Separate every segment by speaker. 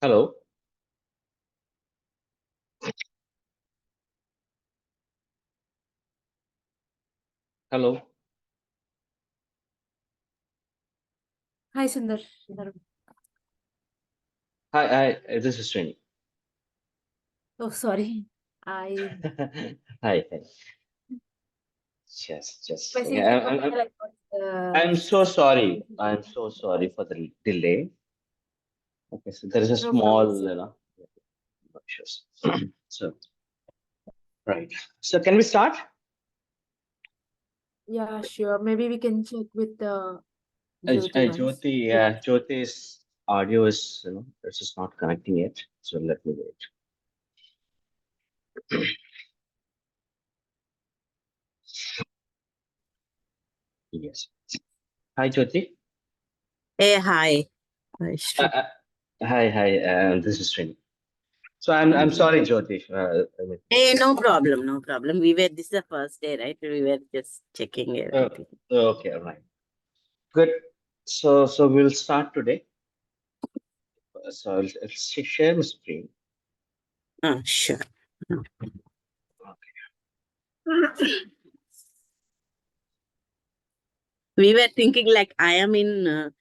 Speaker 1: Hello. Hello.
Speaker 2: Hi, Sundar.
Speaker 1: Hi. This is Srini.
Speaker 2: Oh, sorry. I
Speaker 1: Hi. Hi. Just.
Speaker 2: messaged you on mail.
Speaker 1: I'm so sorry. I'm so sorry for the delay. Okay, so there is a
Speaker 2: No problem,
Speaker 1: small,
Speaker 2: sir.
Speaker 1: issues. So, right. So, can we start?
Speaker 2: Yeah, sure. Maybe we can check with the Jyoti once.
Speaker 1: Jyoti's audio is, it's just not connecting yet. So, let me wait. Yes. Hi, Jyoti.
Speaker 3: Hey, hi. Hi,
Speaker 1: Uh,
Speaker 3: Shri.
Speaker 1: uh, hi. This is Srini. So, I'm sorry, Jyoti.
Speaker 3: Hey, no problem, no problem. This is the first day, right? We were just checking
Speaker 1: Uh,
Speaker 3: everything.
Speaker 1: okay, all right. Good. So we'll start today. So I'll share my screen.
Speaker 3: Sure. We were thinking like I am in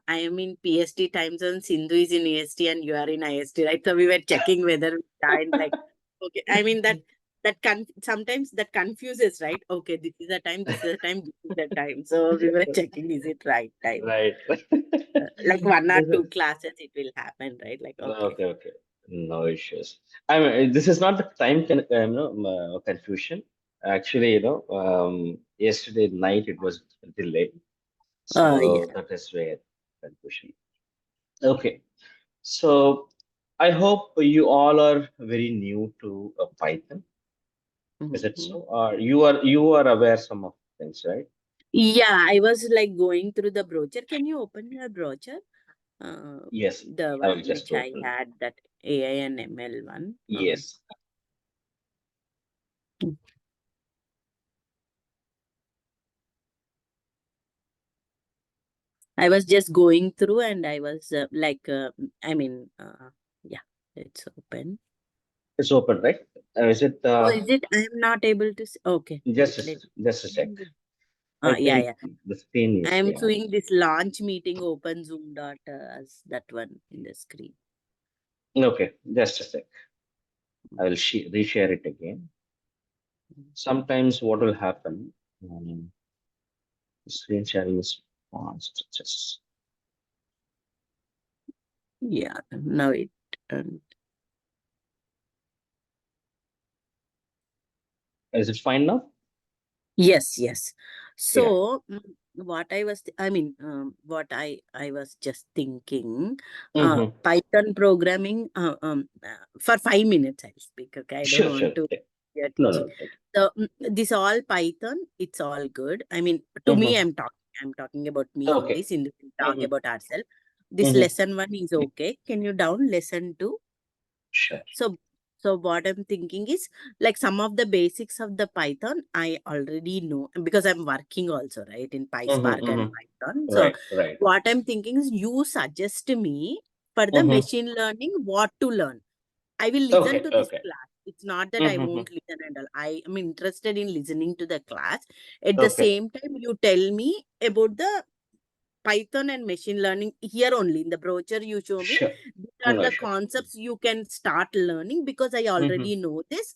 Speaker 3: I am in PST time zone, Sindhu is in EST, and you are in IST, right? So we were checking whether we joined like okay. I mean sometimes that confuses, right? Okay, this is the time, this is the time, this is the time. So we were checking, is it right time?
Speaker 1: Right.
Speaker 3: Like 1 or 2 classes, it will happen, right? Like okay.
Speaker 1: Okay. No issues. I mean, this is not the time confusion. Actually, yesterday night it was delayed,
Speaker 3: Yeah.
Speaker 1: so that is where confusion. Okay. So I hope you all are very new to Python. Is it
Speaker 3: Mhm.
Speaker 1: so? Or you are aware some of things, right?
Speaker 3: Yeah, I was like going through the brochure. Can you open your brochure?
Speaker 1: Yes,
Speaker 3: The
Speaker 1: I will
Speaker 3: one
Speaker 1: just
Speaker 3: which I
Speaker 1: open.
Speaker 3: had, that AI and ML one.
Speaker 1: Yes.
Speaker 3: I was just going through and I was yeah, it's open.
Speaker 1: It's open, right? Is it
Speaker 3: Oh, is it? I am not able to see. Okay,
Speaker 1: just
Speaker 3: let
Speaker 1: just a sec?
Speaker 3: me.
Speaker 1: I
Speaker 3: Yeah,
Speaker 1: think
Speaker 3: yeah.
Speaker 1: the screen
Speaker 3: I
Speaker 1: is
Speaker 3: am
Speaker 1: there.
Speaker 3: seeing this launch meeting open Zoom dot as that one in the screen.
Speaker 1: Okay, just a sec. I will reshare it again. Sometimes what will happen? Screen sharing is fast. Just
Speaker 3: Yeah, now it. Um,
Speaker 1: is it fine now?
Speaker 3: Yes, yes.
Speaker 1: Yeah.
Speaker 3: So what I was, what I was just thinking,
Speaker 1: Mm-hmm.
Speaker 3: Python programming, for 5 minutes I'll speak. Okay, I don't
Speaker 1: Sure.
Speaker 3: want to yeah,
Speaker 1: No,
Speaker 3: teaching.
Speaker 1: no. Take it.
Speaker 3: So this all Python, it's all good. I mean, to me,
Speaker 1: Mm-hmm.
Speaker 3: I'm talking about me only.
Speaker 1: Okay.
Speaker 3: Since we talk
Speaker 1: Mm-hmm.
Speaker 3: about ourselves, this
Speaker 1: Mm-hmm.
Speaker 3: lesson 1 is okay. Can you down lesson 2?
Speaker 1: Sure.
Speaker 3: So, so what I'm thinking is like some of the basics of the Python I already know because I'm working also, right, in
Speaker 1: Mm-hmm.
Speaker 3: PySpark and
Speaker 1: Mm-hmm.
Speaker 3: Python. So
Speaker 1: Right.
Speaker 3: what I'm thinking is you suggest me for the
Speaker 1: Mm-hmm.
Speaker 3: machine learning what to learn. I will listen
Speaker 1: Okay.
Speaker 3: to this
Speaker 1: Okay.
Speaker 3: class. It's not that I
Speaker 1: Mm-hmm.
Speaker 3: won't listen and all. I am interested in listening to the class. At the
Speaker 1: Okay.
Speaker 3: same time, you tell me about the Python and machine learning here only in the brochure you show me.
Speaker 1: Sure.
Speaker 3: These are
Speaker 1: No
Speaker 3: the
Speaker 1: issues.
Speaker 3: concepts you can start learning because I
Speaker 1: Mm-hmm.
Speaker 3: already know this.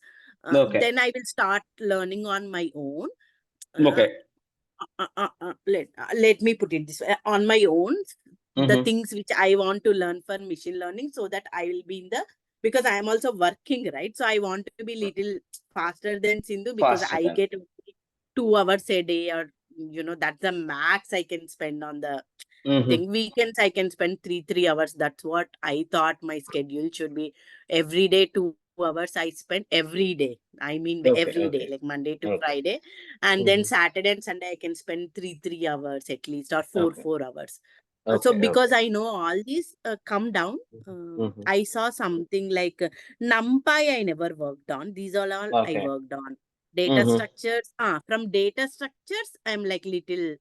Speaker 1: Okay.
Speaker 3: Then I will start learning on my own. Uh,
Speaker 1: Okay.
Speaker 3: let me put it this way on my own. The
Speaker 1: Mm-hmm.
Speaker 3: things which I want to learn for machine learning so that I will be in the because I am also working, right? So I want to be little faster than Sindhu because
Speaker 1: Faster
Speaker 3: I
Speaker 1: than.
Speaker 3: get only 2 hours a day or that's the max I can spend on the
Speaker 1: Mm-hmm.
Speaker 3: thing. Weekends I can spend three hours. That's what I thought my schedule should be. Every day 2 hours I spend every day. I mean
Speaker 1: Okay.
Speaker 3: every day,
Speaker 1: Okay.
Speaker 3: like Monday to
Speaker 1: Okay.
Speaker 3: Friday. And then
Speaker 1: Mm-hmm.
Speaker 3: Saturday and Sunday I can spend three hours at least or four
Speaker 1: Okay.
Speaker 3: 4 hours. So
Speaker 1: Okay.
Speaker 3: because
Speaker 1: Okay.
Speaker 3: I know all these come down,
Speaker 1: Mm-hmm.
Speaker 3: I saw something like NumPy I never worked on. These all I
Speaker 1: Okay.
Speaker 3: worked on. Data
Speaker 1: Mm-hmm.
Speaker 3: structures. From data structures, I'm like little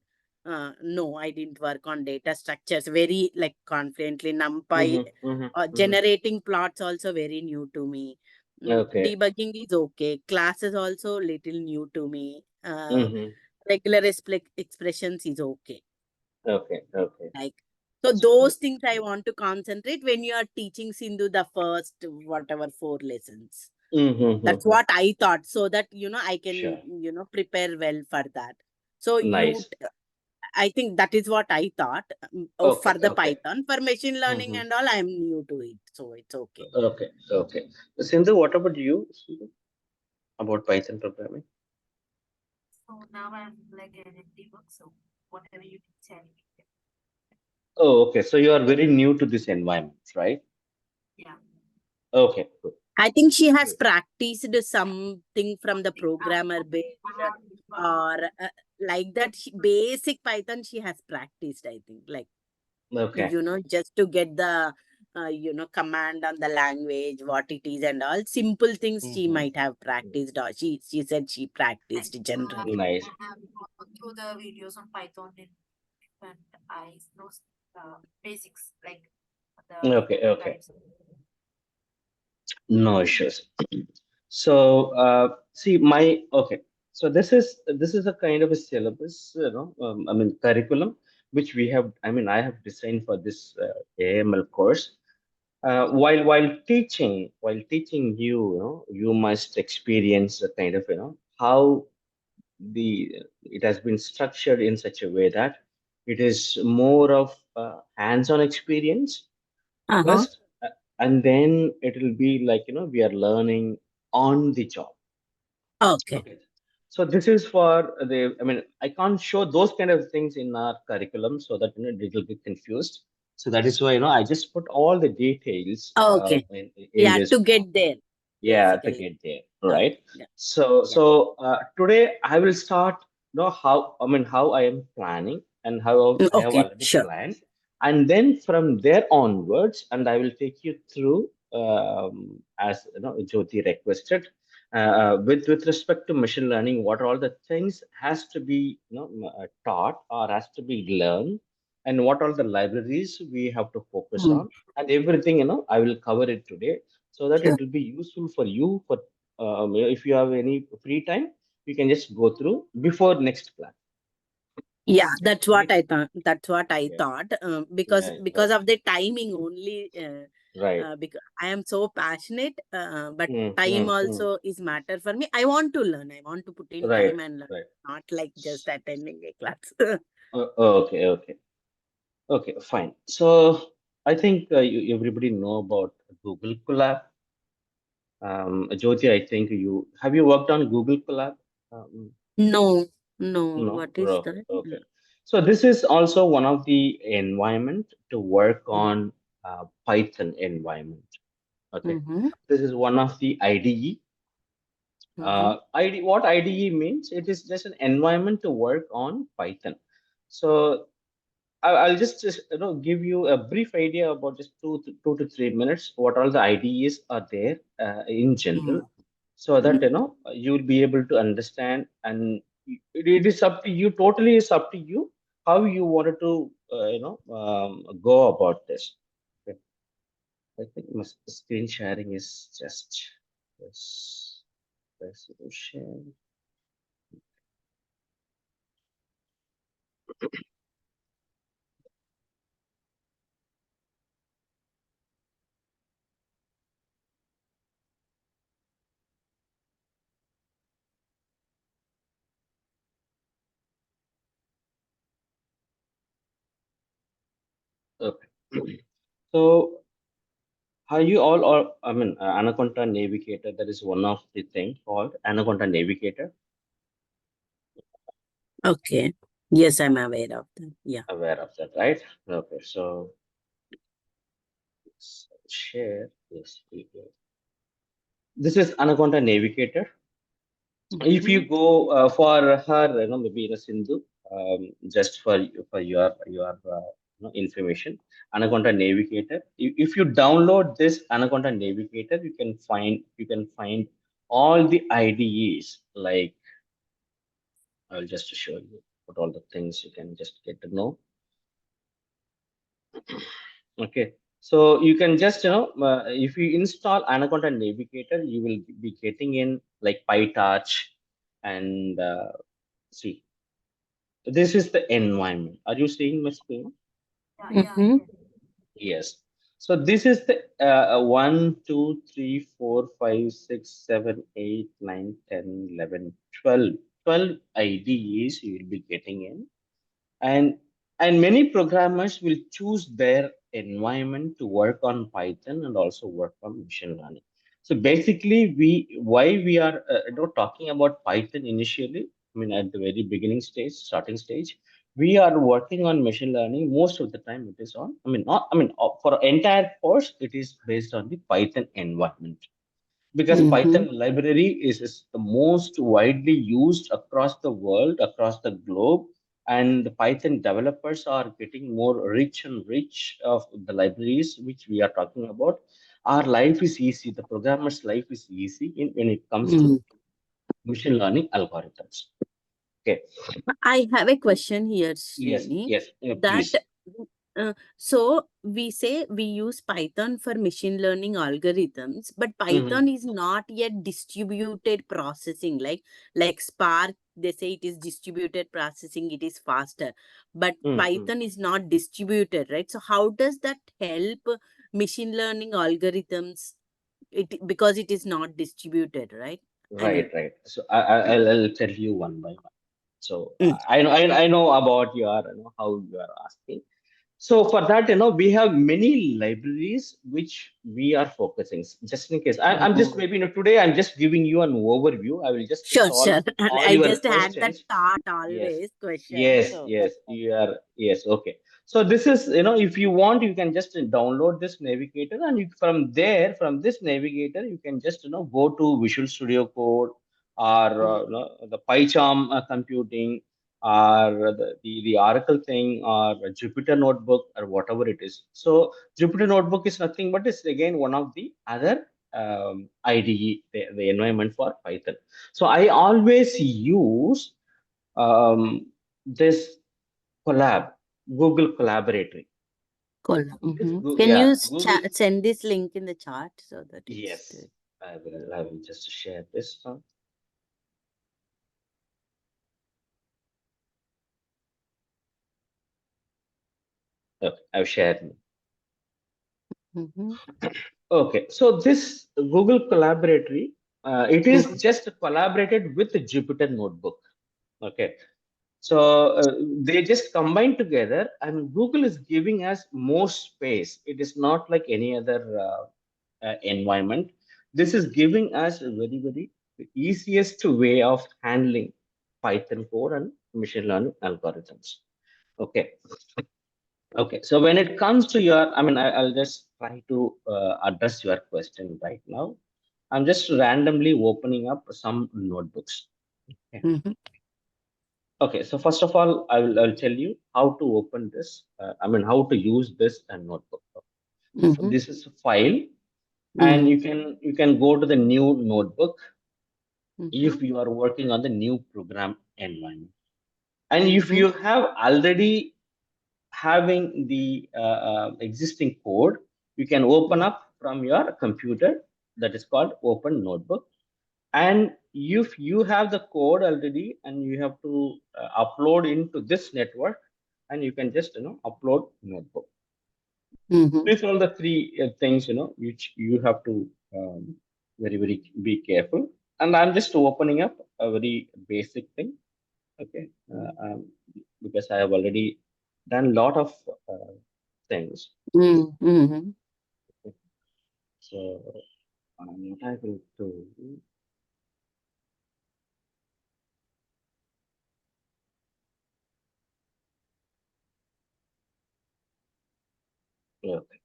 Speaker 3: no, I didn't work on data structures very like confidently. NumPy,
Speaker 1: Mm-hmm.
Speaker 3: generating plots also very new to me.
Speaker 1: Okay.
Speaker 3: Debugging is okay. Classes also little new to me.
Speaker 1: Mm-hmm.
Speaker 3: Regular expressions is okay.
Speaker 1: Okay. Okay.
Speaker 3: Like, so
Speaker 1: That's
Speaker 3: those
Speaker 1: good.
Speaker 3: things I want to concentrate when you are teaching Sindhu the first whatever 4 lessons. That's
Speaker 1: Mm-hmm.
Speaker 3: what I thought, so that I can
Speaker 1: Sure.
Speaker 3: prepare well for that. So
Speaker 1: Nice.
Speaker 3: I think that is what I thought. For
Speaker 1: Okay.
Speaker 3: the
Speaker 1: Okay.
Speaker 3: Python, for machine learning
Speaker 1: Mm-hmm.
Speaker 3: and all, I'm new to it, so it's okay.
Speaker 1: Okay. Okay. Sindhu, what about you, Sindhu, about Python programming?
Speaker 2: So now I'm like an empty book, so whatever you can tell me.
Speaker 1: Oh, okay. So you are very new to this environment, right?
Speaker 2: Yeah.
Speaker 1: Okay. Good.
Speaker 3: I think she has
Speaker 1: Good.
Speaker 3: practiced something from the programmer base, or like that. Basic Python she has practiced. I think, like
Speaker 1: Okay.
Speaker 3: just to get the command on the language, what it is, and all simple things she
Speaker 1: Mm-hmm.
Speaker 3: might have practiced. Or she said she practiced generally.
Speaker 1: Nice.
Speaker 2: I have gone through the videos on Python and I know basics like the
Speaker 1: Okay.
Speaker 2: interval
Speaker 1: Okay.
Speaker 2: types.
Speaker 1: No issues. So, see, my okay. So this is a kind of a syllabus, I mean curriculum, which we have. I mean, I have designed for this AML course. While teaching you, you must experience a kind of, how it has been structured in such a way that it is more of hands-on experience
Speaker 3: Uh-huh.
Speaker 1: first, and then it will be like, we are learning on the job.
Speaker 3: Okay.
Speaker 1: Okay. So this is for I mean, I can't show those kind of things in our curriculum so that, it will get confused. So that is why, I just put all the details
Speaker 3: Okay.
Speaker 1: in
Speaker 3: Yeah,
Speaker 1: this.
Speaker 3: to get there,
Speaker 1: Yeah, to
Speaker 3: basically.
Speaker 1: get there,
Speaker 3: Okay.
Speaker 1: right?
Speaker 3: Yeah.
Speaker 1: So,
Speaker 3: Yeah.
Speaker 1: today I will start, how I am planning and how I have
Speaker 3: Okay.
Speaker 1: already
Speaker 3: Sure.
Speaker 1: planned, and then from there onwards, and I will take you through, as Jyoti requested, with respect to machine learning, what are all the things has to be, taught or has to be learned, and what are the libraries we have to focus
Speaker 3: Mm,
Speaker 1: on, and everything, I will cover it today so that
Speaker 3: sure.
Speaker 1: it will be useful for you for, if you have any free time, you can just go through before next class.
Speaker 3: Yeah, that's what
Speaker 1: Okay.
Speaker 3: I thought. That's what I
Speaker 1: Yeah,
Speaker 3: thought. Because
Speaker 1: yeah,
Speaker 3: because of the timing only.
Speaker 1: right.
Speaker 3: Because I am so passionate, but
Speaker 1: Mm,
Speaker 3: time
Speaker 1: mm, mm.
Speaker 3: also is matter for me. I want to learn. I want to put in
Speaker 1: Right,
Speaker 3: time and learn,
Speaker 1: right.
Speaker 3: not like just
Speaker 1: S-
Speaker 3: attending a class.
Speaker 1: okay, okay, okay, fine. So I think, everybody know about Google Colab. Jyoti, I think you worked on Google Colab? Um,
Speaker 3: No, no.
Speaker 1: no.
Speaker 3: What is
Speaker 1: Okay,
Speaker 3: that?
Speaker 1: okay. So this is also one of the environment to work on, Python environment. Okay,
Speaker 3: Mm-hmm.
Speaker 1: this is one of the IDE.
Speaker 3: Mm-hmm.
Speaker 1: What IDE means? It is just an environment to work on Python. So I'll just give you a brief idea about just 2 to 3 minutes. What all the IDEs are there in general, so that you will be able to understand, and it is up to you. Totally is up to you how you wanted to go about this. Okay. I think my screen sharing is just this resolution. Okay. So are you all, or I mean, Anaconda Navigator? That is one of the thing called Anaconda Navigator.
Speaker 3: Okay. Yes, I'm aware of that. Yeah.
Speaker 1: Aware of that, right? Okay. So let's share this video. This is Anaconda Navigator. If you
Speaker 3: Mm-hmm.
Speaker 1: go for her, maybe in a Sindhu, just for your information, Anaconda Navigator. If you download this Anaconda Navigator, you can find all the IDEs. Like, I'll just show you. what all the things you can just get to know. Okay, so you can just if you install Anaconda Navigator, you will be getting in like PyTorch and see, this is the environment. Are you seeing my screen?
Speaker 2: Yeah,
Speaker 3: Mm-hmm.
Speaker 1: Yes. So this is the 1, 2, 3, 4, 5, 6, 7, 8, 9, 10, 11, 12, 12 IDEs you will be getting in. And many programmers will choose their environment to work on Python and also work on machine learning. So basically, why we are talking about Python initially. I mean, at the very beginning stage, starting stage, we are working on machine learning. Most of the time, it is on. I mean, not. I mean, for entire course, it is based on the Python environment because
Speaker 3: Mm-hmm.
Speaker 1: Python library is the most widely used across the world, across the globe, and the Python developers are getting more rich and rich of the libraries which we are talking about. Our life is easy. The programmer's life is easy when it comes to
Speaker 3: Mm.
Speaker 1: machine learning algorithms. Okay.
Speaker 3: I have a question here,
Speaker 1: Yes.
Speaker 3: Srini.
Speaker 1: Yes.
Speaker 3: That
Speaker 1: Please.
Speaker 3: so we say we use Python for machine learning algorithms, but
Speaker 1: Mhm.
Speaker 3: Python is not yet distributed processing. Like Spark, they say it is distributed processing, it is faster, but
Speaker 1: Mhm.
Speaker 3: Python is not distributed, right? So how does that help machine learning algorithms? It because it is not distributed, right? I
Speaker 1: Right.
Speaker 3: mean,
Speaker 1: Right. So I'll tell you one by one. So
Speaker 3: mm,
Speaker 1: I know about your how you are asking. So for that, we have many libraries which we are focusing. Just in case, I'm just
Speaker 3: mhm.
Speaker 1: maybe today I'm just giving you an overview. I will just
Speaker 3: Sure,
Speaker 1: solve
Speaker 3: sure. And
Speaker 1: all
Speaker 3: I
Speaker 1: your
Speaker 3: just had that
Speaker 1: questions.
Speaker 3: thought
Speaker 1: Yes,
Speaker 3: always question.
Speaker 1: yes,
Speaker 3: So
Speaker 1: yes.
Speaker 3: that's why.
Speaker 1: You are yes. Okay. So this is if you want, you can just download this navigator, and from there, from this navigator, you can just go to Visual Studio Code or
Speaker 3: Mm,
Speaker 1: the PyCharm computing or the Oracle thing or a Jupyter Notebook or whatever it is. So Jupyter Notebook is nothing but it's again one of the other IDE, the environment for Python. So I always use this collab, Google Collaboratory.
Speaker 3: cool.
Speaker 1: This
Speaker 3: Can
Speaker 1: yeah,
Speaker 3: you
Speaker 1: Google.
Speaker 3: send this link in the chat so that it's
Speaker 1: Yes, I will just share this one. Okay, I've shared.
Speaker 3: mm-hmm.
Speaker 1: Okay, so this Google Collaboratory, it is
Speaker 3: Mm-hmm.
Speaker 1: just collaborated with the Jupyter Notebook. Okay, so they just combine together, and Google is giving us more space. It is not like any other environment. This is giving us a very easiest way of handling Python code and machine learning algorithms. Okay. Okay, so when it comes to your, I mean, I'll just try to address your question right now. I'm just randomly opening up some notebooks. Okay,
Speaker 3: Mm-hmm.
Speaker 1: okay. So first of all, I'll tell you how to open this. I mean, how to use this notebook. So
Speaker 3: Mm-hmm.
Speaker 1: this is a file, and
Speaker 3: Mm-hmm.
Speaker 1: you can go to the new notebook
Speaker 3: Mm-hmm.
Speaker 1: if you are working on the new program environment, and if
Speaker 3: Mm-hmm.
Speaker 1: you have already having the existing code, you can open up from your computer. That is called open notebook. And if you have the code already and you have to upload into this network, and you can just upload notebook.
Speaker 3: Mm-hmm.
Speaker 1: These are all the three things which you have to very be careful. And I'm just opening up a very basic thing. Okay, because I have already done a lot of uh, things.
Speaker 3: Mm-hmm.
Speaker 1: Okay. So what I will do. Okay.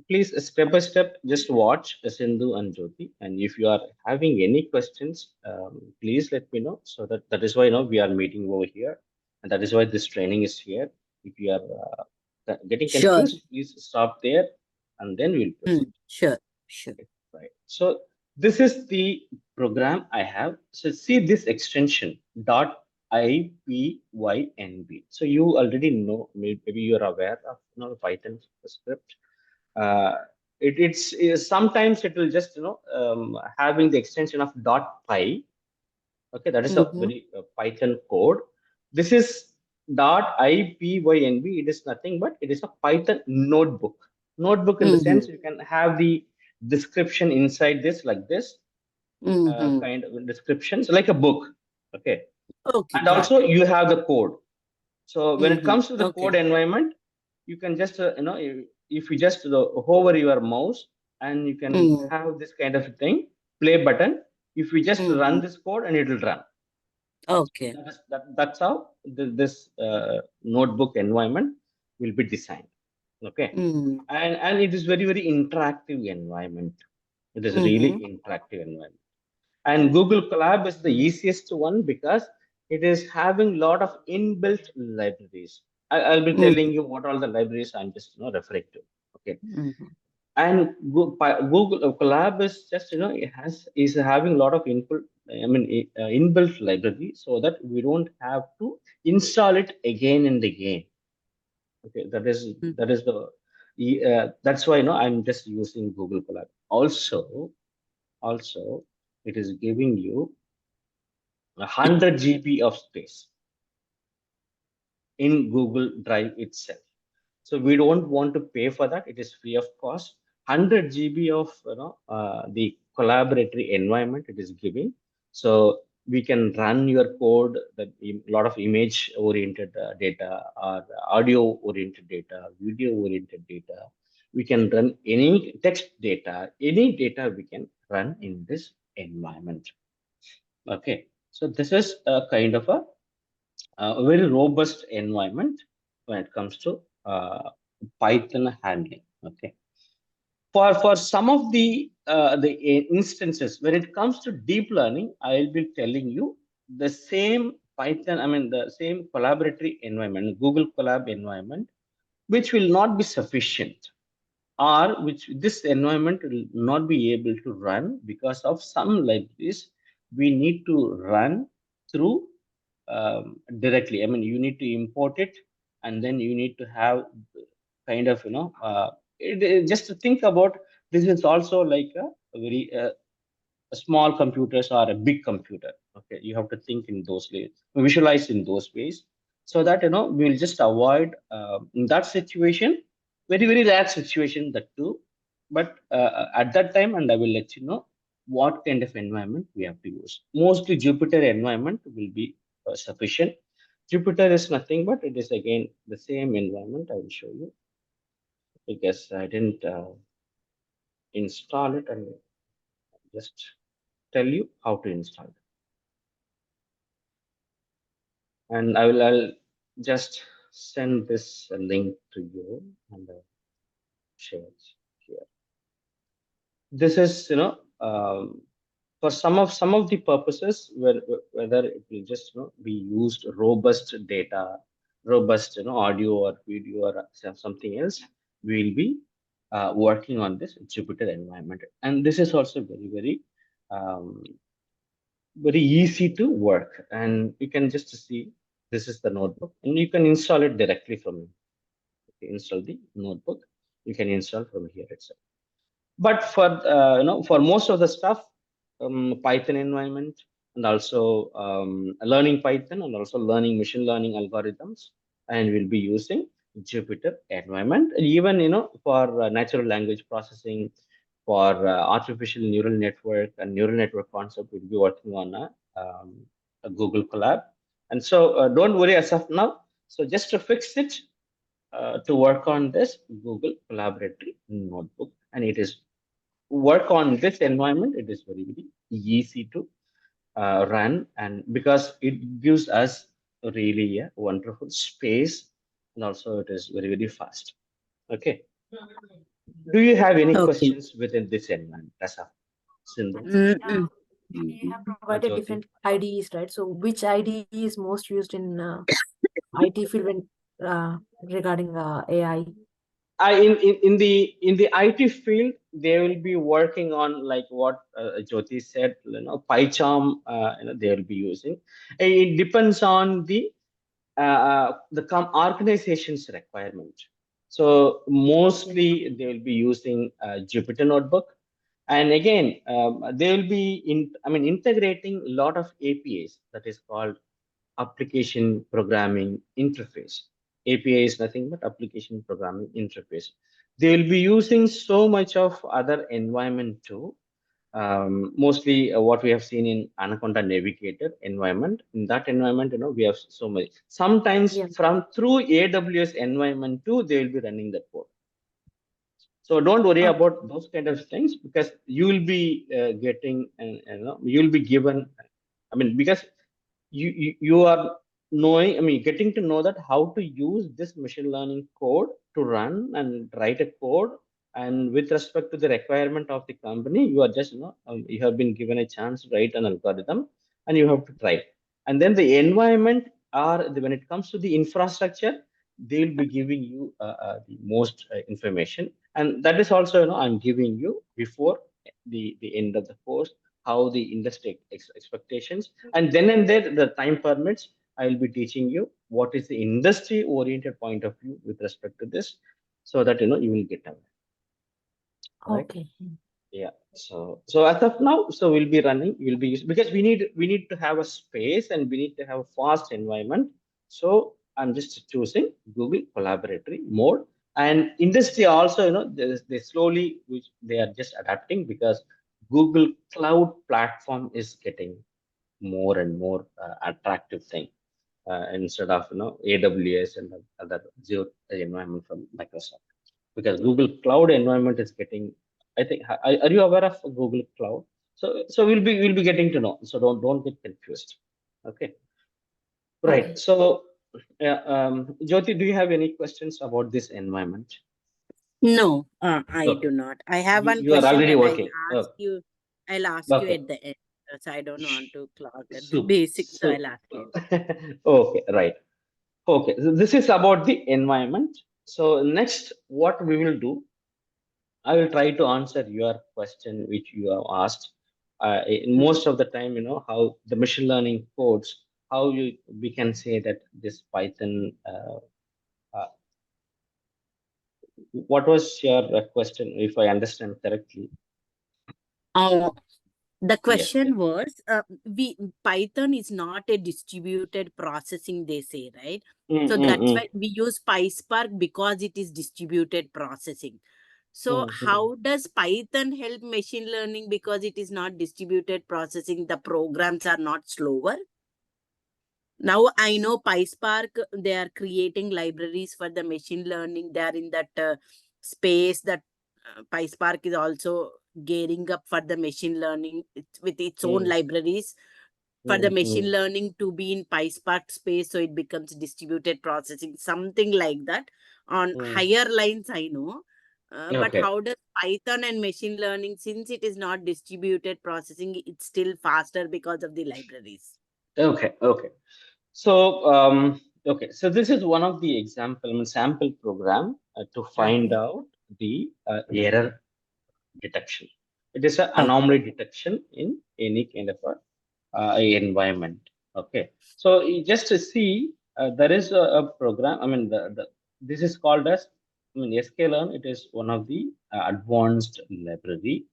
Speaker 1: Please step by step, just watch Sindhu and Jyoti. And if you are having any questions, please let me know. So that is why we are meeting over here, and that is why this training is here. If you are getting
Speaker 3: Sure.
Speaker 1: confused, please stop there, and then we'll proceed.
Speaker 3: Sure. Sure.
Speaker 1: Okay, right. So this is the program I have. So see this extension dot IPYNB. So you already know, maybe you're aware of Python script. Uh, sometimes it will just having the extension of dot py. Okay, that is a
Speaker 3: Mm-hmm.
Speaker 1: very Python code. This is dot IPYNB. It is nothing but it is a Python notebook. Notebook in the
Speaker 3: Mm-hmm.
Speaker 1: sense you can have the description inside this like this
Speaker 3: Mm-hmm.
Speaker 1: kind of descriptions like a book. Okay,
Speaker 3: Okay,
Speaker 1: and
Speaker 3: got
Speaker 1: also
Speaker 3: it.
Speaker 1: you have the code. So when it
Speaker 3: Mm-hmm.
Speaker 1: comes to the
Speaker 3: Okay.
Speaker 1: code environment, you can just if you just hover your mouse and you can
Speaker 3: Mm-hmm.
Speaker 1: have this kind of thing, play button. If you just
Speaker 3: Mm-hmm.
Speaker 1: run this code and it will run.
Speaker 3: Okay.
Speaker 1: That's how this notebook environment will be designed. Okay,
Speaker 3: Mm-hmm.
Speaker 1: and it is very interactive environment. It is really
Speaker 3: Mm-hmm.
Speaker 1: interactive environment. And Google Colab is the easiest one because it is having lot of inbuilt libraries. I'll be
Speaker 3: Mm-hmm.
Speaker 1: telling you what all the libraries I'm just referring to. Okay,
Speaker 3: Mm-hmm.
Speaker 1: and Google Colab is just it is having a lot of input. I mean inbuilt library, so that we don't have to install it again and again. Okay, that is that's why I'm just using Google Colab. Also, it is giving you 100 GB of space in Google Drive itself. So we don't want to pay for that. It is free of cost. 100 GB of the collaboratory environment it is giving. So we can run your code, that a lot of image oriented data or audio oriented data, video oriented data. We can run any text data, any data we can run in this environment. Okay. So this is a kind of a very robust environment when it comes to Python handling. Okay, for some of the instances when it comes to deep learning, I'll be telling you the same Python. I mean the same collaboratory environment, Google Colab environment, which will not be sufficient, or which this environment will not be able to run because of some libraries we need to run through directly. I mean, you need to import it, and then you need to have kind of just to think about this is also like a very a small computers or a big computer. Okay, you have to think in those ways, visualize in those ways, so that we'll just avoid in that situation, very rare situation that too. But at that time, and I will let you know what kind of environment we have to use. Mostly Jupyter environment will be sufficient. Jupyter is nothing but it is again the same environment. I will show you because I didn't install it, and just tell you how to install it. And I'll just send this link to you and share it here. This is for some of the purposes whether it will just be used robust data, robust audio or video or something else. We will be working on this Jupyter environment, and this is also um, very easy to work. And you can just see this is the notebook, and you can install it directly from install the notebook. You can install from here itself. But for for most of the stuff, Python environment, and also learning Python, and also learning machine learning algorithms, and we'll be using Jupyter environment. And even for natural language processing, for artificial neural network and neural network concept, we'll be working on a Google Colab. And so don't worry as of now. So just to fix it, to work on this Google Collaboratory notebook, and it is work on this environment. It is very easy to run, and because it gives us really a wonderful space, and also it is very fast. Okay. Do you have any
Speaker 3: Okay.
Speaker 1: questions within this environment, Rasa, Sindhu,
Speaker 3: Mm-mm.
Speaker 2: We have
Speaker 1: or
Speaker 2: provided
Speaker 1: Jyoti?
Speaker 2: different IDEs, right? So which IDE is most used in IT field when regarding AI?
Speaker 1: in the IT field, they will be working on like what Jyoti said, PyCharm, they will be using. It depends on the organization's requirement. So mostly they will be using Jupyter Notebook, and again they will be integrating a lot of APIs, that is called application programming interface. API is nothing but application programming interface. They will be using so much of other environment too. Mostly what we have seen in Anaconda Navigator environment. In that environment, we have so many. Sometimes
Speaker 3: Yeah.
Speaker 1: from through AWS environment too, they will be running that code. So don't worry
Speaker 3: Okay.
Speaker 1: about those kind of things, because you will be getting, you will be given. Because you are knowing, getting to know that how to use this machine learning code to run and write a code, and with respect to the requirement of the company, you are just, you have been given a chance to write an algorithm, and you have to try. And then the environment, when it comes to the infrastructure, they will be giving you the most information, and that is also, I'm giving you before the end of the course, how the industry expectations, and then and there, the time permits, I will be teaching you what is the industry oriented point of view with respect to this, so that you will get aware. Right.
Speaker 3: Okay.
Speaker 1: Yeah. So as of now, so we'll be because we need to have a space, and we need to have a fast environment. So I'm just choosing Google Collaboratory mode. And industry also, they slowly, which they are just adapting, because Google Cloud platform is getting more and more attractive thing, instead of AWS and other Azure environment from Microsoft, because Google Cloud environment is getting. I think, are you aware of Google Cloud? So we'll be getting to know. So don't get confused. Okay, right.
Speaker 3: Okay.
Speaker 1: So, Jyoti, do you have any questions about this environment?
Speaker 3: No, I do
Speaker 1: Okay,
Speaker 3: not. I have one
Speaker 1: you are
Speaker 3: question,
Speaker 1: already
Speaker 3: but
Speaker 1: working.
Speaker 3: ask
Speaker 1: Okay,
Speaker 3: you. I'll ask you
Speaker 1: okay,
Speaker 3: at the end. So I don't want to clog at the
Speaker 1: soup,
Speaker 3: basics, so
Speaker 1: soup.
Speaker 3: I'll ask you.
Speaker 1: Okay, right. Okay, so this is about the environment. So next, what we will do, I will try to answer your question which you have asked. In
Speaker 3: Mhm.
Speaker 1: most of the time, how the machine learning codes, how we can say that this Python. Uh, what was your question, if I understand correctly?
Speaker 3: Oh, the
Speaker 1: Yes.
Speaker 3: question was, we Python is not a distributed processing, they say, right?
Speaker 1: Mm,
Speaker 3: So
Speaker 1: mm,
Speaker 3: that's
Speaker 1: mm,
Speaker 3: why we use PySpark because it is distributed processing. So
Speaker 1: mm, mm,
Speaker 3: how does Python help machine learning because it is not distributed processing? The programs are not slower. Now I know PySpark, they are creating libraries for the machine learning. They are in that space that PySpark is also gearing up for the machine learning with its own
Speaker 1: mm,
Speaker 3: libraries for the
Speaker 1: mm,
Speaker 3: machine
Speaker 1: mm,
Speaker 3: learning to be in PySpark space. So it becomes distributed processing, something like that. On
Speaker 1: mm.
Speaker 3: higher lines, I know. But
Speaker 1: Okay.
Speaker 3: how does Python and machine learning, since it is not distributed processing, it's still faster because of the libraries?
Speaker 1: Okay. Okay. So, okay. So this is one of the example, sample program to find
Speaker 3: Okay.
Speaker 1: out the error detection. It is an
Speaker 3: Okay.
Speaker 1: anomaly detection in any kind of environment. Okay. So just to see, there is a program. This is called as, sklearn. It is one of the advanced library.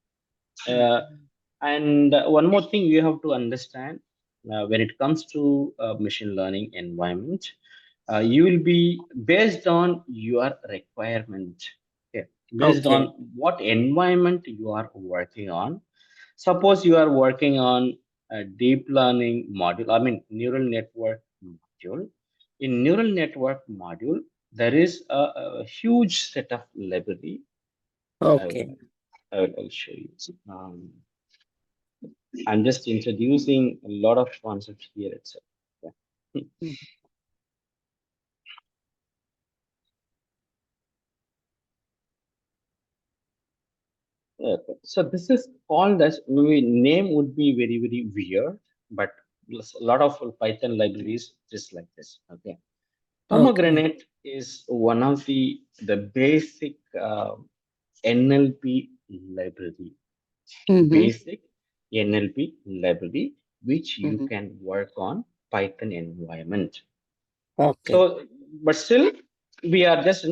Speaker 1: Uh,
Speaker 3: Mhm.
Speaker 1: and one more thing you have to understand, when it comes to machine learning environment, you will be based on your requirement. Okay. Based on
Speaker 3: Okay.
Speaker 1: what environment you are working on. Suppose you are working on a deep learning module, neural network module. In neural network module, there is a huge set of library. I will,
Speaker 3: Okay.
Speaker 1: I will show you. I'm just introducing a lot of concepts here itself. Yeah.
Speaker 3: Mhm.
Speaker 1: Okay. So this is called as, maybe name would be very, very weird, but a lot of Python libraries just like this. Okay. Pomegranate is one of the basic NLP library,
Speaker 3: Mm-hmm.
Speaker 1: basic NLP library, which you
Speaker 3: Mm-hmm.
Speaker 1: can work on Python environment.
Speaker 3: Okay.
Speaker 1: So, but still, we are just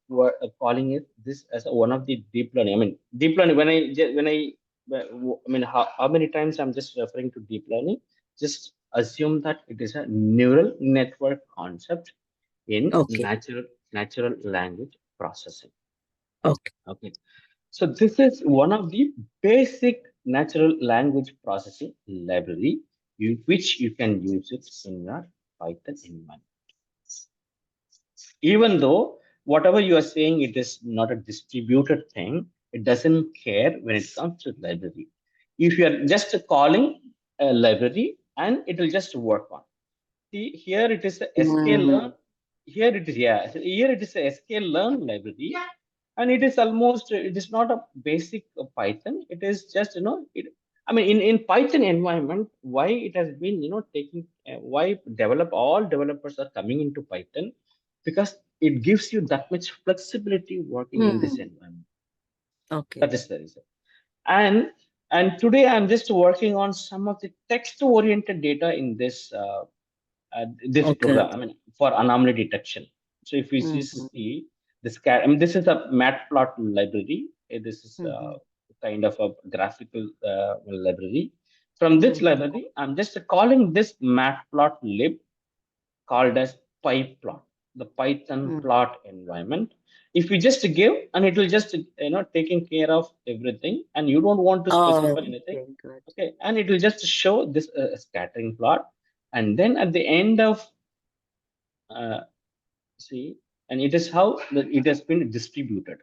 Speaker 1: we're calling it this as one of the deep learning. I mean, deep learning. I mean, how many times I'm just referring to deep learning? Just assume that it is a neural network concept in
Speaker 3: Okay.
Speaker 1: natural language processing.
Speaker 3: Okay.
Speaker 1: Okay, so this is one of the basic natural language processing library which you can use it in your Python environment. Even though whatever you are saying, it is not a distributed thing, it doesn't care when it comes to library. If you are just calling a library, and it will just work on. See, here it is a sklearn.
Speaker 3: Mm.
Speaker 1: Here it is, yeah, here it is a sklearn library, and it is almost, it is not a basic Python. It is just, it, I mean, in Python environment, why it has been, taking, why all developers are coming into Python, because it gives you that much flexibility working in this
Speaker 3: Mm.
Speaker 1: environment.
Speaker 3: Okay.
Speaker 1: That is the reason. And today I'm just working on some of the text oriented data in this
Speaker 3: Okay.
Speaker 1: program, I mean, for anomaly detection. So if we
Speaker 3: Mm-hmm.
Speaker 1: see this cat, I mean, this is a matplot library. This is
Speaker 3: Mm-hmm.
Speaker 1: kind of a graphical library. From this
Speaker 3: Mm-hmm.
Speaker 1: library, I'm just calling this matplotlib, called as pyplot, the Python
Speaker 3: Mm.
Speaker 1: plot environment. If we just give, and it will just, taking care of everything, and you don't want to
Speaker 3: Oh,
Speaker 1: specify anything.
Speaker 3: okay, good.
Speaker 1: Okay, and it will just show this scattering plot, and then at the end of uh, see, and it is how it has been distributed.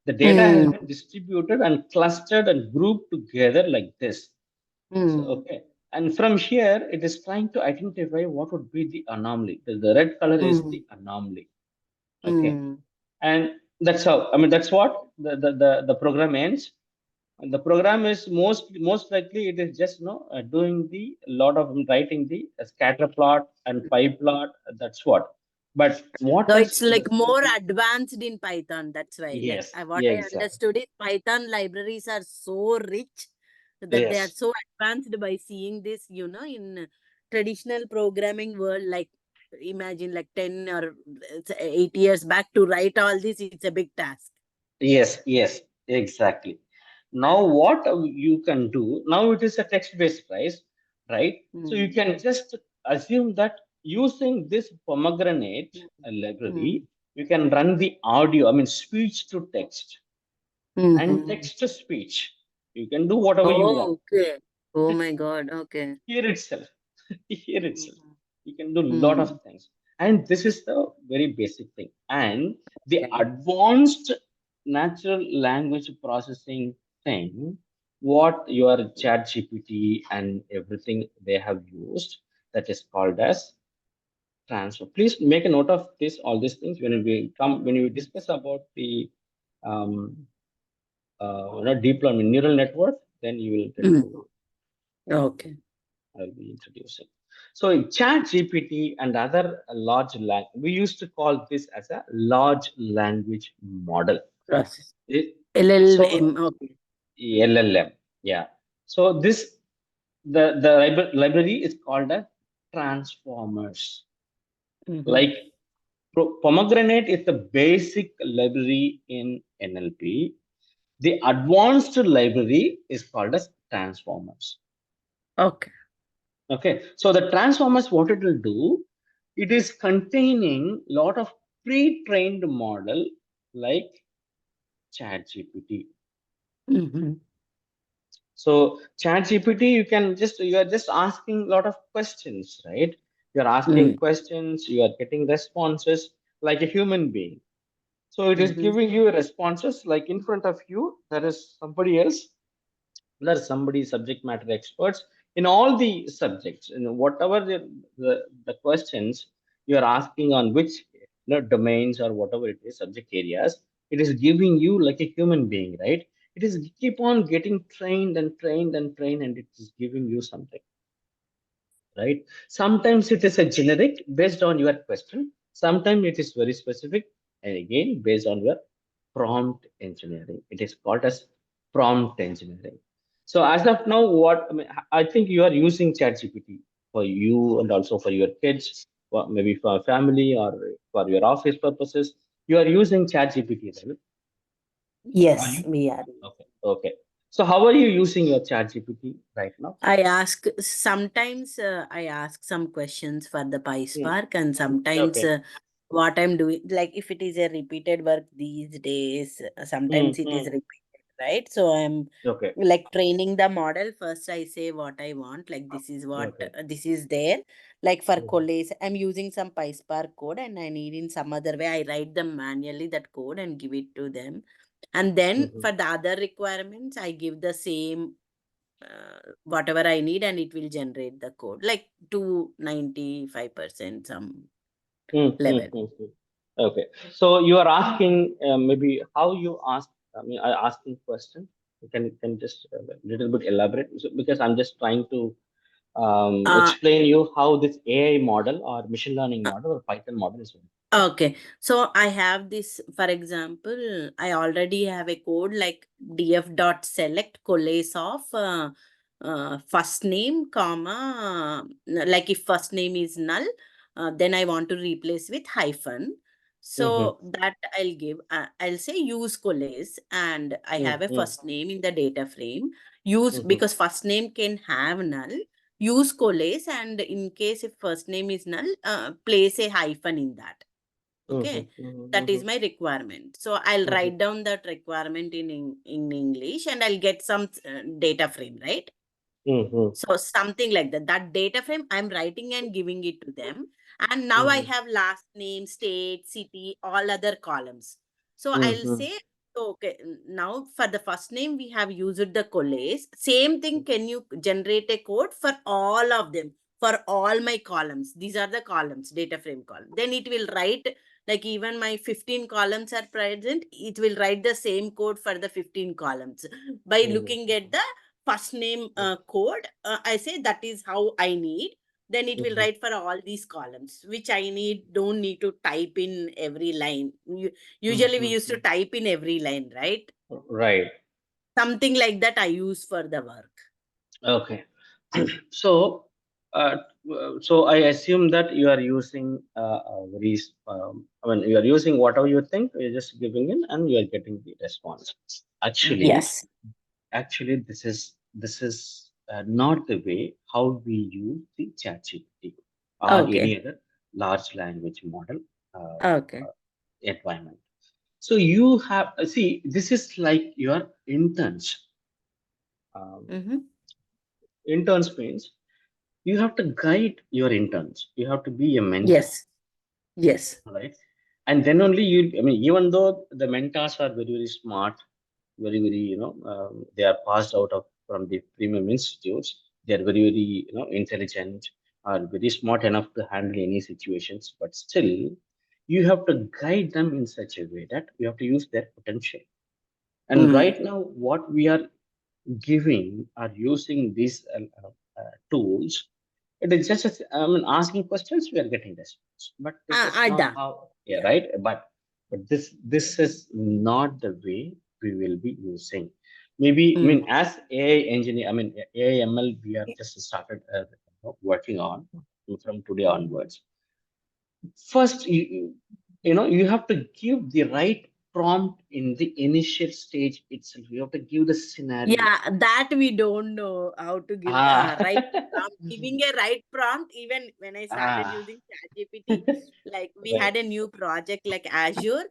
Speaker 1: The data has
Speaker 3: Mm.
Speaker 1: been distributed and clustered and grouped together like this. So,
Speaker 3: Mm.
Speaker 1: okay. And from here, it is trying to identify what would be the anomaly. The red color is
Speaker 3: Mm.
Speaker 1: the anomaly. Okay.
Speaker 3: Mm.
Speaker 1: And that's how, I mean, that's what the program ends. And the program is most likely it is just, doing the lot of writing the scatter plot and pie plot. That's what. But what
Speaker 3: So
Speaker 1: does
Speaker 3: it's like more advanced in Python. That's why, like,
Speaker 1: yes,
Speaker 3: what
Speaker 1: yeah,
Speaker 3: I
Speaker 1: exactly.
Speaker 3: understood is Python libraries are so rich that they are
Speaker 1: Yes,
Speaker 3: so advanced by seeing this, in traditional programming world. Like, imagine like 10 or 8 years back to write all this, it's a big task.
Speaker 1: yes, exactly. Now what you can do, now it is a text-based price, right? So you
Speaker 3: Mm.
Speaker 1: can just assume that using this pomegranate
Speaker 3: Mm.
Speaker 1: library, you can run the audio, I mean, speech to text and
Speaker 3: Mm-hmm.
Speaker 1: text to speech. You can do whatever you want.
Speaker 3: Oh, okay. Oh my God. Okay.
Speaker 1: Here itself, here itself,
Speaker 3: Mm.
Speaker 1: you can do a lot of
Speaker 3: Mm.
Speaker 1: things. And this is the very basic thing. And the
Speaker 3: Okay.
Speaker 1: advanced natural language processing thing, what your chat GPT and everything they have used, that is called as transfer. Please make a note of this, all these things when we discuss about the um, deep learning neural network, then you will get
Speaker 3: Mm.
Speaker 1: to,
Speaker 3: Okay.
Speaker 1: I'll be introducing. So chat GPT and other large language, we used to call this as a large language model.
Speaker 3: Process.
Speaker 1: It-
Speaker 3: LLM.
Speaker 1: so
Speaker 3: Okay.
Speaker 1: LLM, yeah. So this the library is called as transformers.
Speaker 3: Mm-hmm.
Speaker 1: Like pomegranate is the basic library in NLP. The advanced library is called as transformers.
Speaker 3: Okay.
Speaker 1: Okay, so the transformers, what it will do, it is containing lot of pre-trained model like ChatGPT.
Speaker 3: Mm-hmm.
Speaker 1: So ChatGPT, you are just asking a lot of questions, right? You're asking
Speaker 3: Mm.
Speaker 1: questions, you are getting responses like a human being. So it is
Speaker 3: Mm-hmm.
Speaker 1: giving you responses like in front of you, there is somebody else, there's somebody subject matter experts in all the subjects, whatever the questions you're asking on which domains or whatever it is subject areas, it is giving you like a human being, right? It is keep on getting trained and trained and trained, and it is giving you something, right? Sometimes it is a generic based on your question, Sometimes it is very specific, and again based on your prompt engineering. It is called as prompt engineering. So as of now, what I mean, I think you are using ChatGPT for you and also for your kids, or maybe for family or for your office purposes. You are using ChatGPT, right? Are
Speaker 3: Yes,
Speaker 1: you?
Speaker 3: we are.
Speaker 1: Okay. Okay. So how are you using your ChatGPT right now?
Speaker 3: I ask sometimes I ask some questions for the
Speaker 1: Hmm.
Speaker 3: PySpark, and sometimes
Speaker 1: Okay.
Speaker 3: what I'm doing, like if it is a repeated work these days,
Speaker 1: Hmm.
Speaker 3: sometimes it is
Speaker 1: Hmm.
Speaker 3: repeated, right? So I'm
Speaker 1: Okay.
Speaker 3: like training the model. First, I say what I want, like this is what
Speaker 1: Okay.
Speaker 3: this is there. Like for
Speaker 1: Mhm.
Speaker 3: collays, I'm using some PySpark code, and I need in some other way. I write them manually that code and give it to them. And then
Speaker 1: Mhm.
Speaker 3: for the other requirements, I give the same whatever I need, and it will generate the code like to 95% some
Speaker 1: Hmm. Hmm.
Speaker 3: level.
Speaker 1: Hmm. Hmm. Okay. So you are asking maybe how you ask. I mean, I asking question. You can just a little bit elaborate. So, because I'm just trying to
Speaker 3: Uh,
Speaker 1: explain you how this AI model or machine learning model or Python model is working. Okay.
Speaker 3: Okay, so I have this, for example, I already have a code like df.select collace of first name, comma, like if first name is null, then I want to replace with hyphen.
Speaker 1: Mm-hmm.
Speaker 3: So that I'll give, I'll say use collace, and I have a
Speaker 1: Mm-hmm.
Speaker 3: first name in the data frame. Use,
Speaker 1: Mm-hmm.
Speaker 3: because first name can have null. Use collace, and in case if first name is null, place a hyphen in that.
Speaker 1: Mm-hmm.
Speaker 3: Okay, that
Speaker 1: Mm-hmm.
Speaker 3: is my requirement. So I'll
Speaker 1: Mm-hmm.
Speaker 3: write down that requirement in English, and I'll get some data frame, right?
Speaker 1: Mm-hmm.
Speaker 3: So something like that. That data frame I'm writing and giving it to them. And now I
Speaker 1: Mm-hmm.
Speaker 3: have last name, state, city, all other columns. So I'll
Speaker 1: Mm-hmm.
Speaker 3: say, okay, now for the first name, we have used the collace. Same thing, can you generate a code for all of them, for all my columns? These are the columns, data frame column. Then it will write, like even my 15 columns are present, it will write the same code for the 15 columns by looking at the first name code. I say that is how I need. Then it will
Speaker 1: Mm-hmm.
Speaker 3: write for all these columns, which I don't need to type in every line. Usually we used to
Speaker 1: Mm-hmm.
Speaker 3: type in every line, right?
Speaker 1: Right.
Speaker 3: Something like that I use for the work.
Speaker 1: Okay. So, uh, so I assume that you are using I mean, you are using whatever you think. You're just giving in, and you are getting the response. Actually,
Speaker 3: Yes.
Speaker 1: this is not the way how we use the ChatGPT or
Speaker 3: Okay.
Speaker 1: any other large language model
Speaker 3: Okay.
Speaker 1: environment. So you have see this is like your interns. Um,
Speaker 3: Mm-hmm.
Speaker 1: interns means you have to guide your interns. You have to be a mentor,
Speaker 3: Yes. Yes.
Speaker 1: right? And then only you. I mean, even though the mentors are very very smart, very they are passed out of from the premium institutes. They are very very intelligent, are very smart enough to handle any situations. But still, you have to guide them in such a way that you have to use their potential. And
Speaker 3: Mm.
Speaker 1: right now, what we are giving or using these tools, it is just I mean, asking questions, we are getting response. But this is not
Speaker 3: Ada.
Speaker 1: how, yeah,
Speaker 3: Yeah.
Speaker 1: right? But this is not the way we will be using. Maybe I
Speaker 3: Mm.
Speaker 1: mean, as AI engineer, I mean AI ML, we are just started working on from today onwards. First, you have to give the right prompt in the initial stage itself. You have to give the scenario.
Speaker 3: Yeah, that we don't know how to give
Speaker 1: Ah,
Speaker 3: right prompt. Giving a right prompt, even when I started
Speaker 1: ah,
Speaker 3: using ChatGPT, like we
Speaker 1: right.
Speaker 3: had a new project like Azure,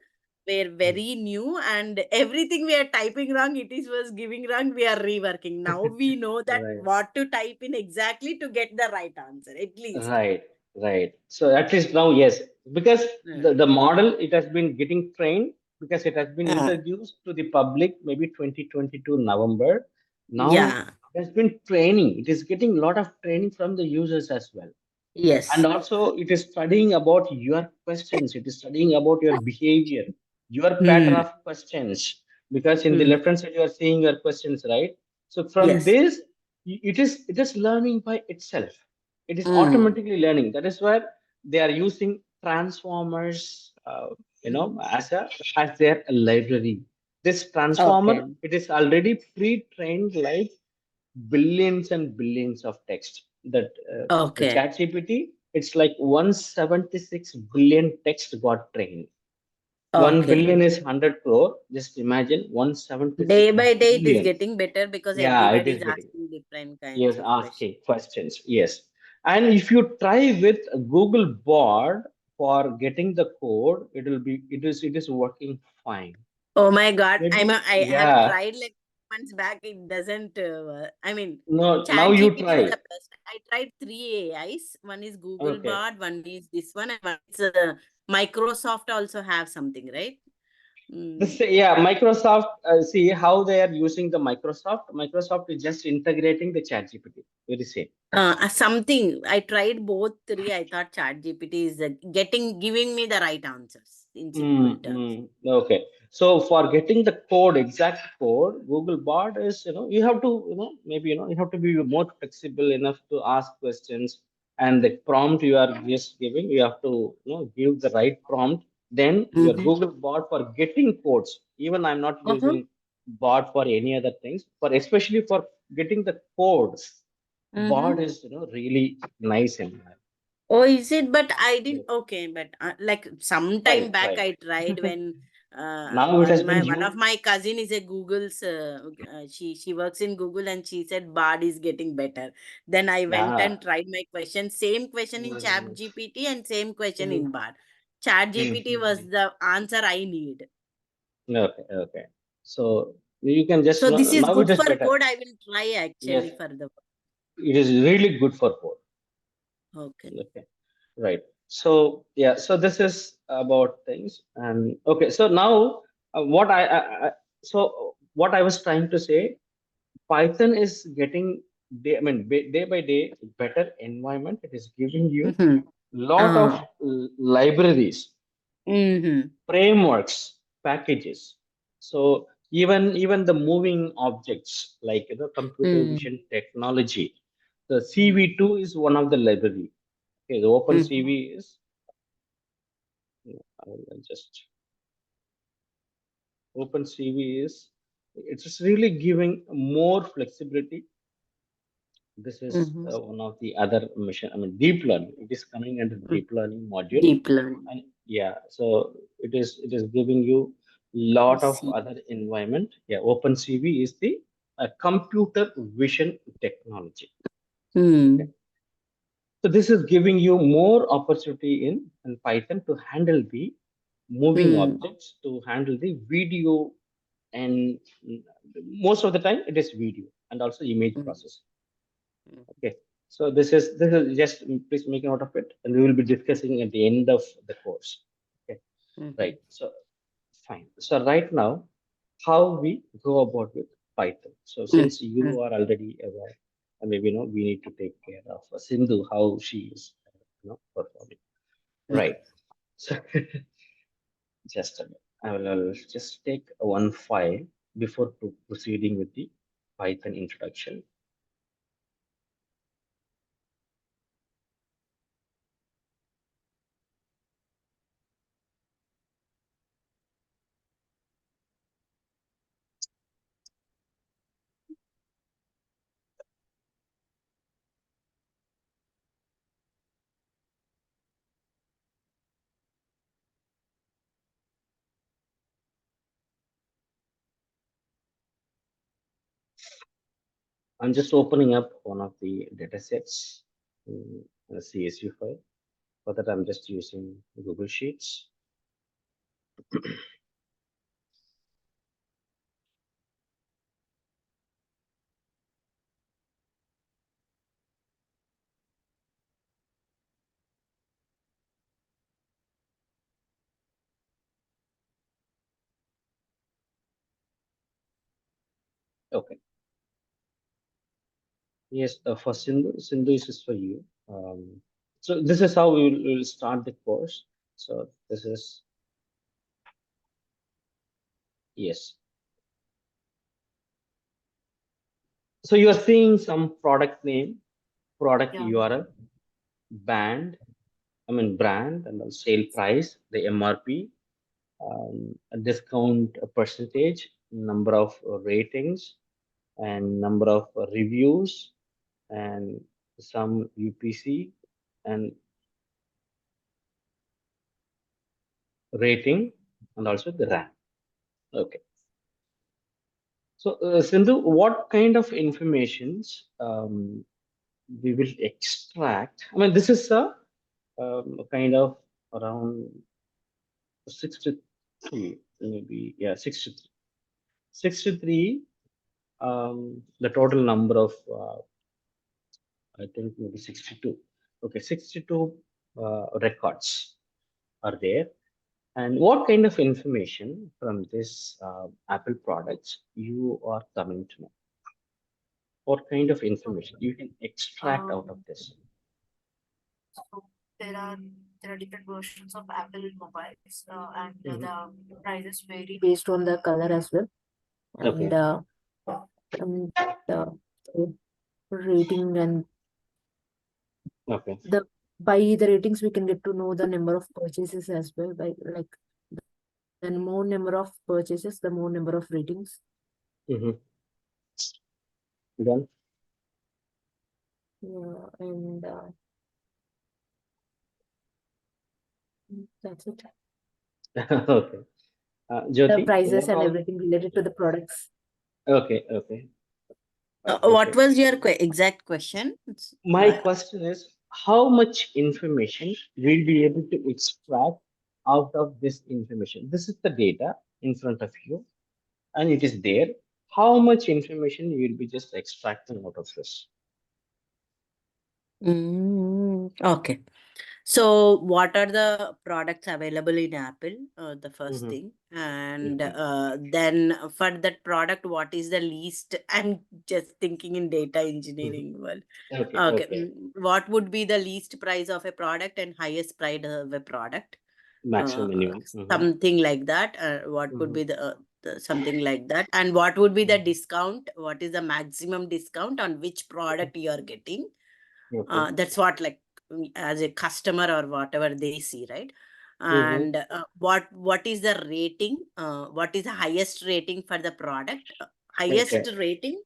Speaker 3: we're very new, and everything we are typing wrong, it is was giving wrong, we are reworking. Now we know that
Speaker 1: Right.
Speaker 3: what to type in exactly to get the right answer, at least.
Speaker 1: Right, right. So at least now, yes, because
Speaker 3: Mm.
Speaker 1: the model, it has been getting trained because it has been
Speaker 3: Uh,
Speaker 1: introduced to the public maybe 2022 November. Now
Speaker 3: yeah,
Speaker 1: it has been training. It is getting a lot of training from the users as well. And
Speaker 3: yes.
Speaker 1: also it is studying about your questions. It is studying about your behavior, your pattern
Speaker 3: Mm.
Speaker 1: of questions. Because in the
Speaker 3: Mm.
Speaker 1: left hand side, you are seeing your questions, right? So from
Speaker 3: Yes.
Speaker 1: this, it is learning by itself. It is
Speaker 3: Mm.
Speaker 1: automatically learning. That is where they are using transformers, as their library. This
Speaker 3: Okay.
Speaker 1: transformer, it is already pre-trained like billions and billions of text. That the
Speaker 3: Okay.
Speaker 1: chat GPT, it's like 176 billion text got trained. 1
Speaker 3: Okay.
Speaker 1: billion is 100 crore. Just imagine
Speaker 3: Day
Speaker 1: 176
Speaker 3: by day, it is
Speaker 1: billion.
Speaker 3: getting better because
Speaker 1: Yeah, it
Speaker 3: everybody
Speaker 1: is
Speaker 3: is
Speaker 1: getting.
Speaker 3: asking different kinds
Speaker 1: Yes,
Speaker 3: of questions.
Speaker 1: asking questions. Yes. And if you try with Google Bard for getting the code, it is working fine.
Speaker 3: Oh my God.
Speaker 1: Maybe,
Speaker 3: I have
Speaker 1: yeah.
Speaker 3: tried like months back. It doesn't, I mean,
Speaker 1: No, now
Speaker 3: Chat
Speaker 1: you
Speaker 3: GPT is
Speaker 1: try.
Speaker 3: the best. I tried three AIs. One is Google
Speaker 1: Okay.
Speaker 3: Bard, one is this one, and one is Microsoft also have something, right? Mm.
Speaker 1: Yeah, Microsoft, see how they are using the Microsoft. Microsoft is just integrating the chat GPT. Very same.
Speaker 3: Something I tried both three. I thought Chat GPT is giving me the right answers in simple terms.
Speaker 1: Okay. So for getting the code, exact code, Google Bot is, you have to, maybe, you have to be more flexible enough to ask questions, and the prompt you are just giving, you have to, give the right prompt. Then your
Speaker 3: Mm-hmm.
Speaker 1: Google Bot for getting codes, even I'm not
Speaker 3: Uh-huh.
Speaker 1: using bot for any other things, for especially for getting the codes,
Speaker 3: Mm-hmm.
Speaker 1: bot is, really nice and
Speaker 3: Oh, is it? But I didn't. Okay, but like some time
Speaker 1: try,
Speaker 3: back,
Speaker 1: try.
Speaker 3: I tried when
Speaker 1: Now it has been
Speaker 3: one of
Speaker 1: used.
Speaker 3: my cousin is a Google's. She works in Google and she said Bard is getting better. Then I went
Speaker 1: Yeah.
Speaker 3: and tried my question. Same question in Chat
Speaker 1: Mhm.
Speaker 3: GPT and same question
Speaker 1: Mhm.
Speaker 3: in Bard. Chat GPT was
Speaker 1: Mhm.
Speaker 3: the answer I need.
Speaker 1: Okay, okay. So you can just
Speaker 3: So this is
Speaker 1: now it
Speaker 3: good
Speaker 1: is
Speaker 3: for
Speaker 1: better.
Speaker 3: code. I will try
Speaker 1: Yes,
Speaker 3: actually for the.
Speaker 1: it is really good for both.
Speaker 3: Okay.
Speaker 1: Okay, right. So yeah, so this is about things, and okay. So now what I was trying to say, Python is getting day by day better environment. It is giving you
Speaker 3: Mm-hmm.
Speaker 1: lot of
Speaker 3: Uh,
Speaker 1: libraries,
Speaker 3: mm-hmm.
Speaker 1: frameworks, packages. So even the moving objects like computer
Speaker 3: Mm-hmm.
Speaker 1: vision technology, the CV2 is one of the library. Okay, the Open
Speaker 3: Mm-hmm.
Speaker 1: CV is I'll just Open CV is it's just really giving more flexibility. This is
Speaker 3: Mm-hmm.
Speaker 1: one of the other mission. Deep learning. It is coming under deep learning module,
Speaker 3: Deep learning.
Speaker 1: and yeah, so it is giving you
Speaker 3: I
Speaker 1: lot of
Speaker 3: see.
Speaker 1: other environment. Yeah, OpenCV is the computer vision technology. Okay,
Speaker 3: Hmm.
Speaker 1: so this is giving you more opportunity in Python to handle the moving
Speaker 3: Hmm.
Speaker 1: objects, to handle the video, and most of the time it is video and also image
Speaker 3: Hmm.
Speaker 1: processing. Okay, so this is just please make a note of it, and we will be discussing at the end of the course. Okay,
Speaker 3: Hmm.
Speaker 1: right. So fine. So right now, how we go about with Python. So
Speaker 3: Hmm.
Speaker 1: since you are already aware, and maybe we need to take care of Sindhu how she is performing.
Speaker 3: Hmm.
Speaker 1: Right. So just a minute. I will just take one file before proceeding with the Python introduction. I'm just opening up one of the datasets in a CSV file. For that, I'm just using Google Sheets. Okay. Yes, for Sindhu is for you. So this is how we will start the course. So this is, yes. So you are seeing some product name, product
Speaker 2: Yeah.
Speaker 1: URL, band, I mean, brand and the sale price, the MRP, a discount percentage, number of ratings, and number of reviews, and some UPC and rating, and also the RAM. Okay. So, Sindhu, what kind of informations we will extract? I mean, this is a kind of around 63, maybe, yeah, 63. 63, the total number of, I think maybe 62. Okay, 62 records are there. And what kind of information from this Apple products you are coming to know? What kind of information you can extract out of
Speaker 2: Um,
Speaker 1: this?
Speaker 2: so there are different versions of Apple mobiles, and
Speaker 1: Mhm.
Speaker 2: the prices vary based on the color as well, and
Speaker 1: Okay,
Speaker 2: and uh, rating and
Speaker 1: okay.
Speaker 2: the by the ratings we can get to know the number of purchases as well. By like the more number of purchases, the more number of ratings.
Speaker 1: Mm-hmm. Then,
Speaker 2: Yeah, and that's it.
Speaker 1: okay.
Speaker 2: The
Speaker 1: Jyoti,
Speaker 2: prices
Speaker 1: what
Speaker 2: and
Speaker 1: all?
Speaker 2: everything related to the products.
Speaker 1: Okay, okay,
Speaker 3: What
Speaker 1: okay.
Speaker 3: was your exact question?
Speaker 1: My question is, how much information we'll be able to extract out of this information? This is the data in front of you, and it is there. How much information you will be just extracting out of this?
Speaker 3: Okay. So, what are the products available in Apple? The first
Speaker 1: Mm-hmm.
Speaker 3: thing, and
Speaker 1: Okay.
Speaker 3: then for that product, what is the least? I'm just thinking in data
Speaker 1: Mhm.
Speaker 3: engineering world.
Speaker 1: Okay,
Speaker 3: Okay,
Speaker 1: okay.
Speaker 3: what would be the least price of a product and highest price of a product?
Speaker 1: Maximum, minimum. Mm-hmm.
Speaker 3: Something like that. What could
Speaker 1: Mm-hmm.
Speaker 3: be the something like that? And what would be the discount? What is the maximum discount on which product you are getting?
Speaker 1: Okay.
Speaker 3: That's what like as a customer or whatever they see, right?
Speaker 1: Mm-hmm.
Speaker 3: And what is the rating? What is the highest rating for the product? Highest
Speaker 1: Okay.
Speaker 3: rating,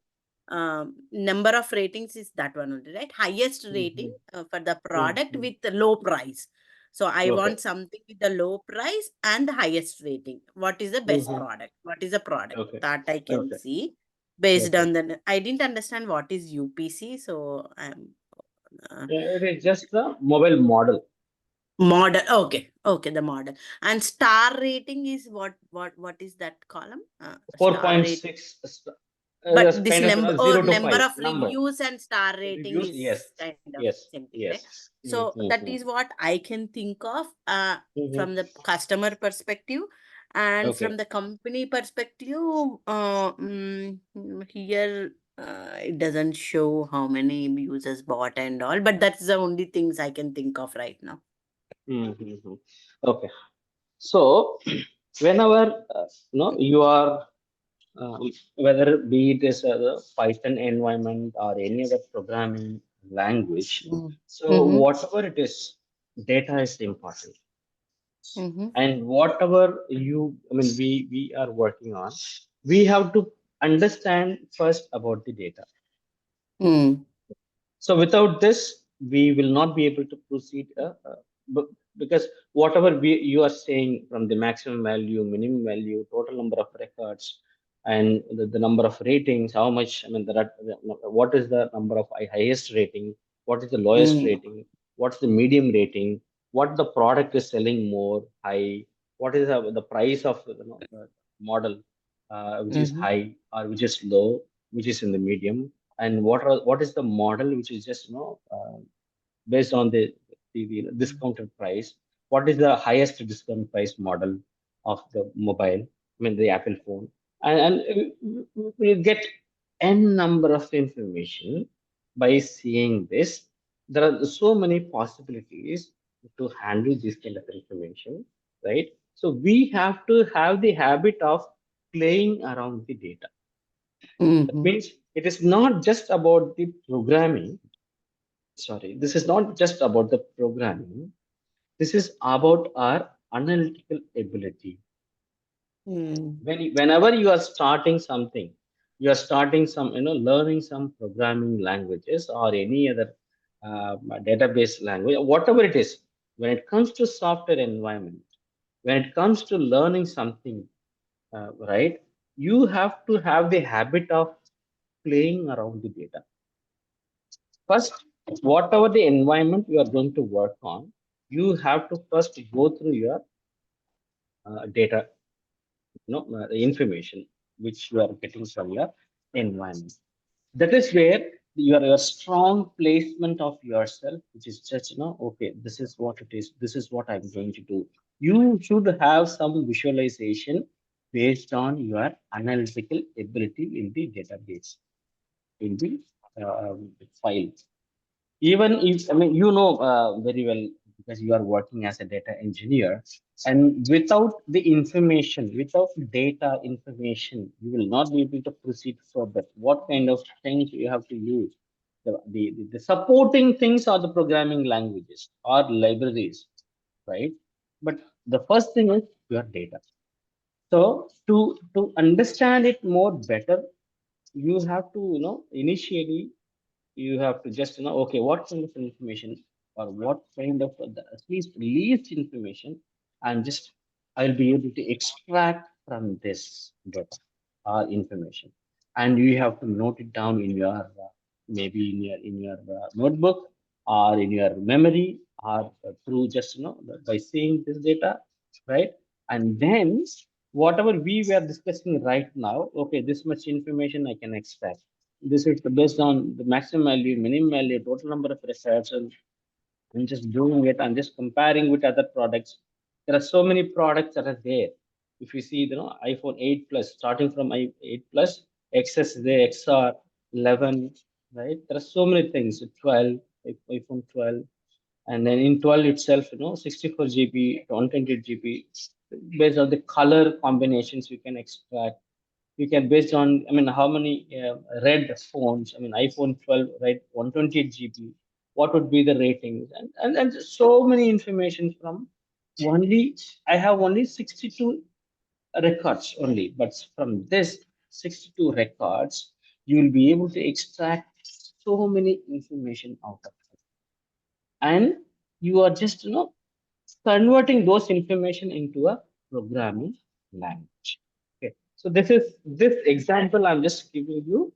Speaker 3: number of ratings is that one only, right? Highest rating
Speaker 1: Mm-hmm.
Speaker 3: for the product
Speaker 1: Mm-hmm.
Speaker 3: with the low price. So I
Speaker 1: Okay.
Speaker 3: want something with the low price and the highest rating. What is the best
Speaker 1: Mm-hmm.
Speaker 3: product? What is the product
Speaker 1: Okay.
Speaker 3: that I can
Speaker 1: Okay.
Speaker 3: see based
Speaker 1: Okay.
Speaker 3: on the? I didn't understand what is UPC, so I'm
Speaker 1: Yeah, it is just the mobile model.
Speaker 3: model. Okay, okay, the model. And star rating is what is that column? Star rate.
Speaker 1: 4.6,
Speaker 3: But
Speaker 1: just
Speaker 3: this
Speaker 1: kind of,
Speaker 3: number,
Speaker 1: 0 to
Speaker 3: number
Speaker 1: 5
Speaker 3: of
Speaker 1: number.
Speaker 3: reviews and star rating
Speaker 1: Reviews, yes,
Speaker 3: is kind of
Speaker 1: yes,
Speaker 3: same thing, right?
Speaker 1: yes.
Speaker 3: So that
Speaker 1: Mm-hmm.
Speaker 3: is what I can think of
Speaker 1: Mm-hmm.
Speaker 3: from the customer perspective, and
Speaker 1: Okay.
Speaker 3: from the company perspective. Here it doesn't show how many users bought and all, but that's the only things I can think of right now.
Speaker 1: Mm-hmm. Okay. So, whenever you are, whether be it is the Python environment or any other programming language, so
Speaker 3: Mm-hmm.
Speaker 1: whatever it is, data is important.
Speaker 3: Mm-hmm.
Speaker 1: And whatever we are working on, we have to understand first about the data.
Speaker 3: Mm.
Speaker 1: So without this, we will not be able to proceed, because whatever you are saying from the maximum value, minimum value, total number of records, and the number of ratings, how much, what is the number of highest rating, what is the lowest
Speaker 3: Mm.
Speaker 1: rating, what's the medium rating, what the product is selling more high, what is the price of model, which is
Speaker 3: Mm-hmm.
Speaker 1: high or which is low, which is in the medium, and what is the model which is just based on the discounted price. What is the highest discount price model of the mobile, the Apple phone, and we'll get n number of information. By seeing this, there are so many possibilities to handle this kind of information, right? So we have to have the habit of playing around the data. That
Speaker 3: Mm-hmm.
Speaker 1: means it is not just about the programming. Sorry, this is not just about the programming. This is about our analytical ability. Whenever you are starting something, you are starting some, learning some programming languages or any other database language, whatever it is. When it comes to software environment, when it comes to learning something, right, you have to have the habit of playing around the data. First, whatever the environment you are going to work on, you have to first go through your data, the information which you are getting from your environment. That is where your strong placement of yourself, which is just, okay, this is what it is, this is what I'm going to do. You should have some visualization based on your analytical ability in the database, in the file. Even if, very well, because you are working as a data engineer, and without the information, without data information, you will not be able to proceed further. What kind of things you have to use? The supporting things are the programming languages or libraries, right? But the first thing is your data. So to understand it more better, you have to, initially you have to just okay, what kind of information or what kind of at least information, and just I'll be able to extract from this data or information, and you have to note it down in your maybe in your notebook or in your memory, or through just by seeing this data, right? And then whatever we were discussing right now, okay, this much information I can extract. This is based on the maximum value, minimum value, total number of records, and I'm just doing it. I'm just comparing with other products. There are so many products that are there. If you see, iPhone 8 Plus, starting from 8 Plus, XS is there, XR 11, right? There are so many things. 12, iPhone 12, and then in 12 itself, 64 GB, 128 GB, based on the color combinations you can extract. You can based on, how many red phones, iPhone 12, right, 128 GB, what would be the ratings, and so many information from only, I have only 62 records only, but from this 62 records, you will be able to extract so many information out of it, and you are just, converting those information into a programming language. Okay, so this example I'm just giving you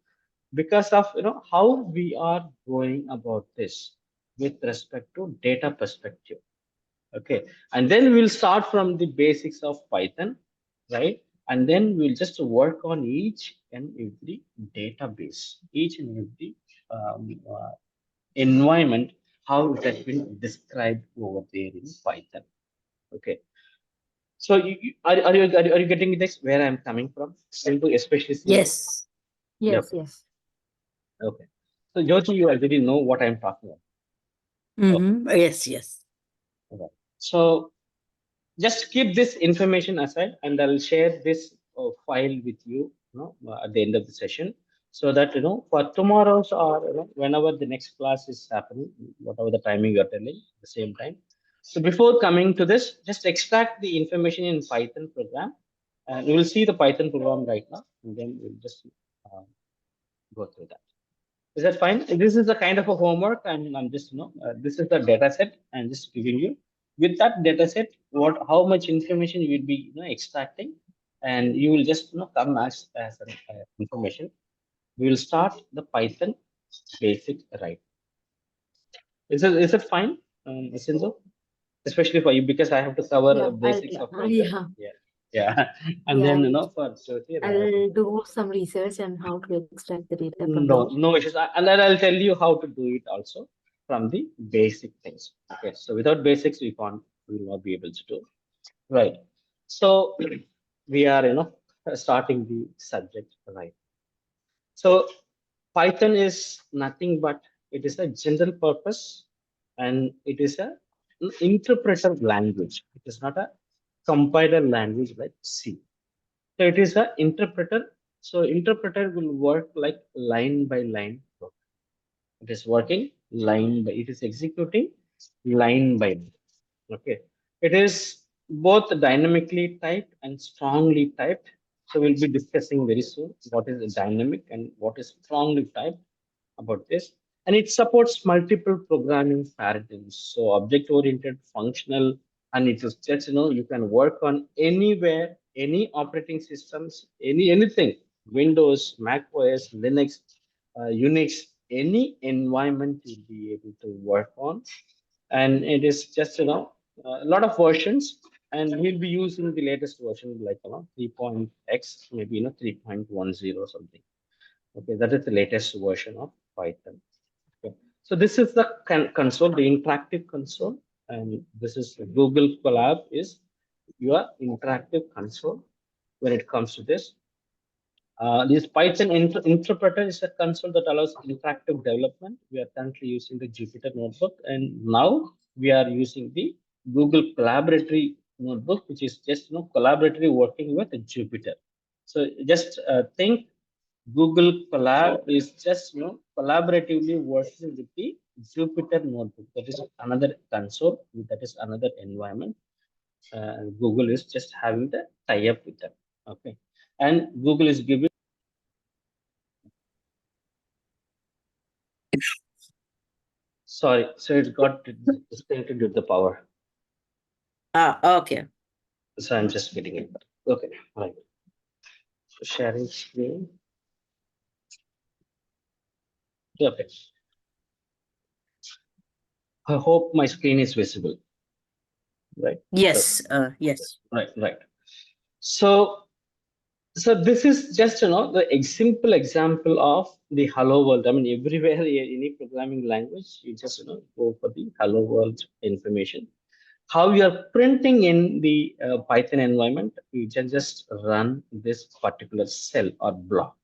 Speaker 1: because of, how we are going about this with respect to data perspective. Okay, and then we'll start from the basics of Python, right? And then we'll just work on each and every database, each and every environment, how it has been described over there in Python. Okay, so are you getting this where I'm coming from? Into especially single.
Speaker 3: Yes.
Speaker 1: Yeah.
Speaker 2: Yes,
Speaker 1: Okay.
Speaker 2: yes.
Speaker 1: Okay. So Jyoti, you already know what I'm talking about.
Speaker 3: Yes, yes.
Speaker 1: Okay. So just keep this information aside, and I'll share this file with you, at the end of the session, so that for tomorrow's or whenever the next class is happening, whatever the timing you are telling, the same time. So before coming to this, just extract the information in Python program, and we will see the Python program right now, and then we'll just uh, go through that. Is that fine? This is the kind of a homework, and I'm just, this is the data set I'm just giving you. With that data set, how much information you will be, extracting, and you will just, come as an information. We will start the Python basic right. Is it fine, Sinzo? Especially for you because I have to cover
Speaker 2: Yeah,
Speaker 1: basics of Python.
Speaker 2: yeah,
Speaker 1: Yeah, yeah, and
Speaker 2: yeah.
Speaker 1: then for Jyoti,
Speaker 2: I'll do some research on how to extract the data from
Speaker 1: no,
Speaker 2: there.
Speaker 1: no issues. And then I'll tell you how to do it also from the basic things. Okay, so without basics, we will not be able to do. Right. So we are, starting the subject right. So Python is nothing but it is a general purpose, and it is an interpreter language. It is not a compiler language like C. So it is a interpreter. So interpreter will work like line by line. It is working line by, it is executing line by line. Okay, it is both dynamically typed and strongly typed. So we'll be discussing very soon what is dynamic and what is strongly typed about this. And it supports multiple programming paradigms. So object-oriented, functional, and it is just, you can work on anywhere, any operating systems, anything, Windows, Mac OS, Linux, Unix, any environment you'll be able to work on. And it is just, a lot of versions, and we'll be using the latest version, like, 3.x, maybe, 3.10 or something. Okay, that is the latest version of Python. Okay. So this is the console, the interactive console, and this is Google Colab is your interactive console when it comes to this. This Python interpreter is a console that allows interactive development. We are currently using the Jupyter notebook, and now we are using the Google Collaboratory notebook, which is just, collaboratively working with Jupyter. So just think Google Colab is just, collaboratively working with the Jupyter notebook. That is another console. That is another environment. Google is just having the tie-up with them. Okay, and Google is giving. Sorry, so it got disconnected with the power.
Speaker 3: Okay.
Speaker 1: So I'm just getting it. Okay, right. So sharing screen. Okay. I hope my screen is visible. Right.
Speaker 3: Yes. Yes.
Speaker 1: Right. So this is just, the simple example of the hello world. I mean, everywhere, any programming language, you just, go for the hello world information. How you are printing in the Python environment, you can just run this particular cell or block.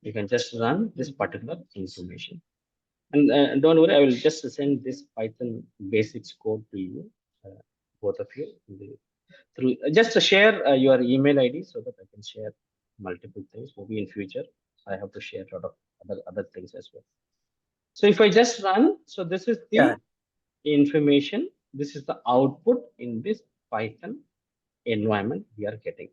Speaker 1: You can just run this particular information. And don't worry, I will just send this Python basics code to you, both of you, through just to share your email ID so that I can share multiple things. Maybe in future, I have to share a lot of other things as well. So if I just run, so this is the
Speaker 3: Sure.
Speaker 1: information. This is the output in this Python environment we are getting.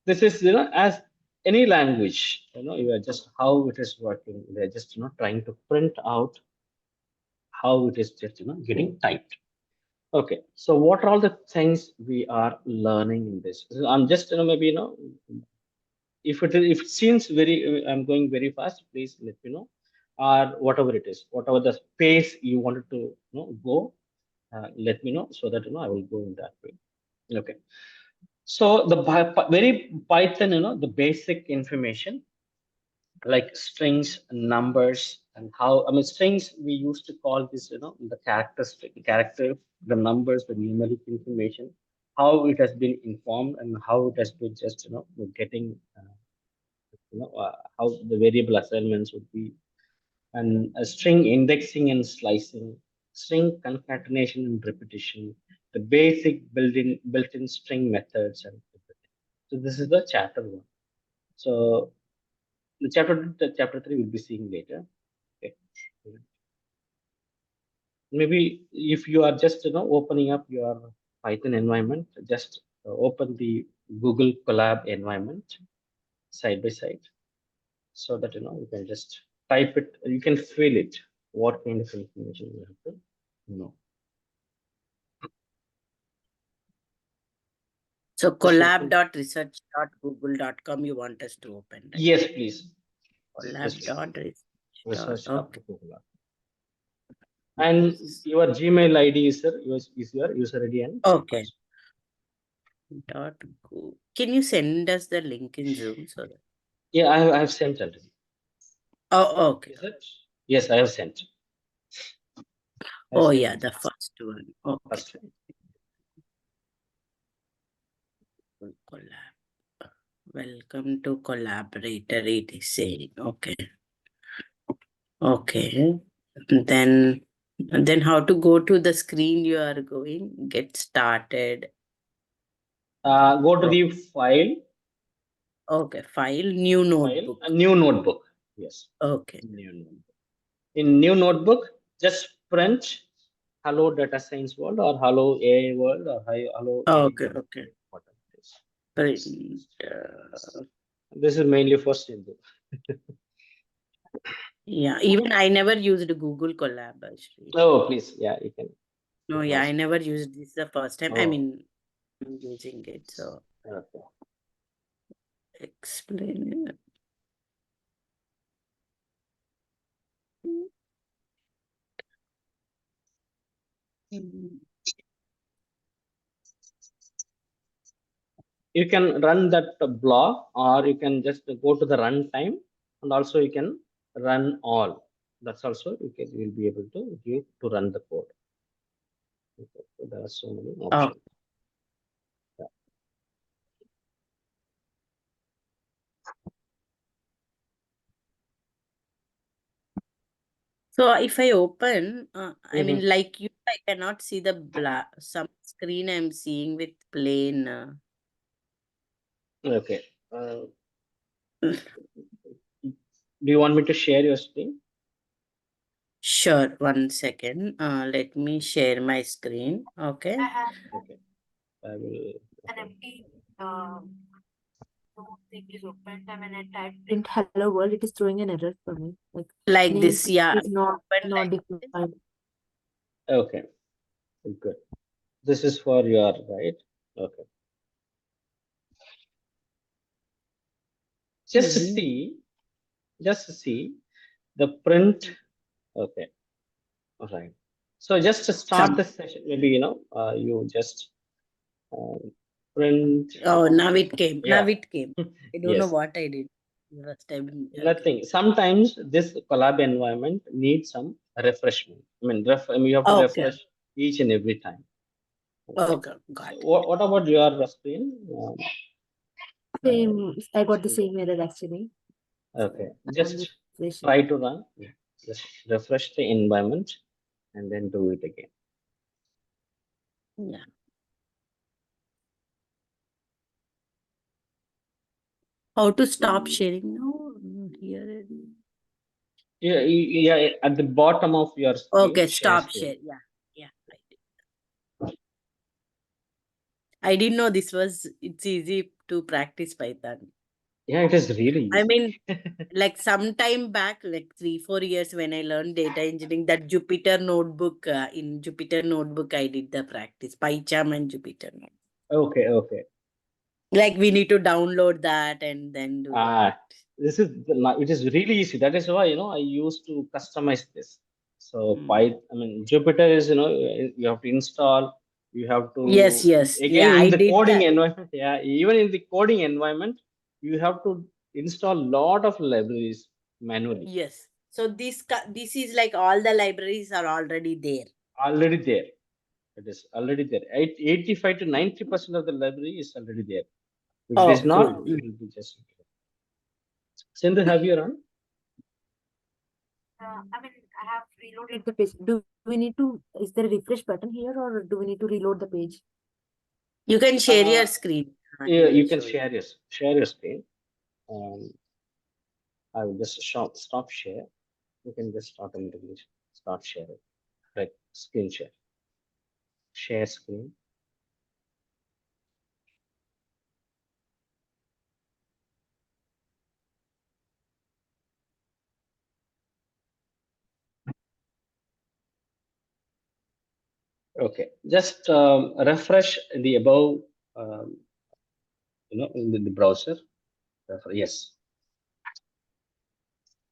Speaker 1: This is, as any language, you are just how it is working. They're just, trying to print out how it is just, getting typed. Okay, so what are all the things we are learning in this? So I'm just, maybe, if it seems very, I'm going very fast, please let me know, or whatever it is, whatever the pace you wanted to, go, let me know so that, I will go in that way. Okay, so the very Python, the basic information like strings, numbers, and how, I mean, strings we used to call this, the character, the numbers, the numeric information, how it has been informed and how it has been just, getting, how the variable assignments would be, and string indexing and slicing, string concatenation and repetition, the basic built-in string methods and everything. So this is the chapter one. So the chapter three we'll be seeing later. Okay. Maybe if you are just, opening up your Python environment, just open the Google Colab environment side by side, so that, you can just type it, you can fill it, what kind of information you have to know.
Speaker 3: So collab.research.google.com you want us to open, right?
Speaker 1: Yes, please.
Speaker 3: Collab.research.
Speaker 1: Okay. And your Gmail ID is your user ID and
Speaker 3: Okay. .go. Can you send us the link in Zoom so that?
Speaker 1: Yeah, I have sent already.
Speaker 3: Oh, okay.
Speaker 1: Is it? Yes, I have sent.
Speaker 3: Oh, yeah, the first one. Okay.
Speaker 1: First.
Speaker 3: Collab. Welcome to collaborator, it is saying. Okay. Okay. Then how to go to the screen you are going? Get started.
Speaker 1: Go to the file.
Speaker 3: Okay, file, new notebook.
Speaker 1: A new notebook. Yes.
Speaker 3: Okay.
Speaker 1: New notebook. In new notebook, just print hello data science world or hello AI world or hello AI
Speaker 3: Okay,
Speaker 1: world.
Speaker 3: okay.
Speaker 1: Whatever it is.
Speaker 3: Print.
Speaker 1: This is mainly for Sindhu.
Speaker 3: Yeah, even I never used Google Colab, actually.
Speaker 1: Oh, please. Yeah, you can.
Speaker 3: No, yeah, I never used this the first time. I
Speaker 1: Oh,
Speaker 3: mean, I'm using it. So
Speaker 1: okay.
Speaker 3: explain it. Mm.
Speaker 1: You can run that blog, or you can just go to the runtime, and also you can run all. That's also you'll be able to give to run the code. Okay. So there are so many
Speaker 3: Oh,
Speaker 1: options. Yeah.
Speaker 3: so if I open, I
Speaker 1: Mhm.
Speaker 3: mean, like you, I cannot see the black some screen I'm seeing with plain.
Speaker 1: Okay. Do you want me to share your screen?
Speaker 3: Sure, 1 second. Let me share my screen. Okay.
Speaker 2: I have
Speaker 1: Okay. I will.
Speaker 2: an empty thing is opened. I mean, I typed print hello world. It is throwing an error for me.
Speaker 3: Like
Speaker 2: Name
Speaker 3: this, yeah.
Speaker 2: is not
Speaker 3: Open like this.
Speaker 2: defined.
Speaker 1: Okay. Good. This is for your right. Okay. Just to
Speaker 3: Mhm.
Speaker 1: see. Just to see the print. Okay. All right. So just to start
Speaker 3: Some.
Speaker 1: the session, maybe you just print.
Speaker 3: Oh, now it came. Now
Speaker 1: Yeah.
Speaker 3: it came. I don't know
Speaker 1: Yes.
Speaker 3: what I did. First time. Okay.
Speaker 1: Nothing. Sometimes this collab environment needs some refreshment. You have to
Speaker 3: Okay.
Speaker 1: refresh each and every time. Okay.
Speaker 3: Okay.
Speaker 1: So
Speaker 3: Got
Speaker 1: what about your screen?
Speaker 2: Same. I got the
Speaker 1: Srinavasan?
Speaker 2: same error actually.
Speaker 1: Okay.
Speaker 2: I'm
Speaker 1: Just
Speaker 2: refreshing.
Speaker 1: try to run. Yeah. Just refresh the environment and then do it again.
Speaker 3: it. Yeah. How to stop sharing now? Here.
Speaker 1: Yeah, yeah. At the bottom of your screen,
Speaker 3: Okay.
Speaker 1: share
Speaker 3: Stop
Speaker 1: screen.
Speaker 3: share. Yeah. Yeah. I didn't know this was. It's easy to practice Python.
Speaker 1: Yeah, it is really
Speaker 3: I
Speaker 1: easy.
Speaker 3: mean, like some time back, like 3, 4 years when I learned data engineering, that Jupyter notebook, in Jupyter notebook, I did the practice, PyCharm and Jupyter notebook.
Speaker 1: Okay, okay.
Speaker 3: Like we need to download that and then do the
Speaker 1: Ah,
Speaker 3: practice.
Speaker 1: it is really easy. That is why I used to customize this. So
Speaker 3: Mm.
Speaker 1: Jupyter is you have to install. You have
Speaker 3: Yes,
Speaker 1: to
Speaker 3: yes.
Speaker 1: again
Speaker 3: Yeah,
Speaker 1: in
Speaker 3: I
Speaker 1: the
Speaker 3: did
Speaker 1: coding
Speaker 3: that.
Speaker 1: environment. Yeah, even in the coding environment, you have to install lot of libraries manually.
Speaker 3: Yes. So this is like all the libraries are already there.
Speaker 1: Already there. It is already there. 85 to 90% of the library is already there. If it is
Speaker 3: Oh,
Speaker 1: not,
Speaker 3: cool.
Speaker 1: it will be just. Sindhu, have you run?
Speaker 2: I mean, I have reloaded the page. Do we need to? Is there a refresh button here, or do we need to reload the page?
Speaker 3: You can share
Speaker 1: Uh,
Speaker 3: your screen. He
Speaker 1: yeah,
Speaker 3: will
Speaker 1: you can
Speaker 3: show you.
Speaker 1: share your screen. I will just stop share. You can just automatically start sharing, like screen share screen. Okay, just refresh the above, um, in the browser. Yes.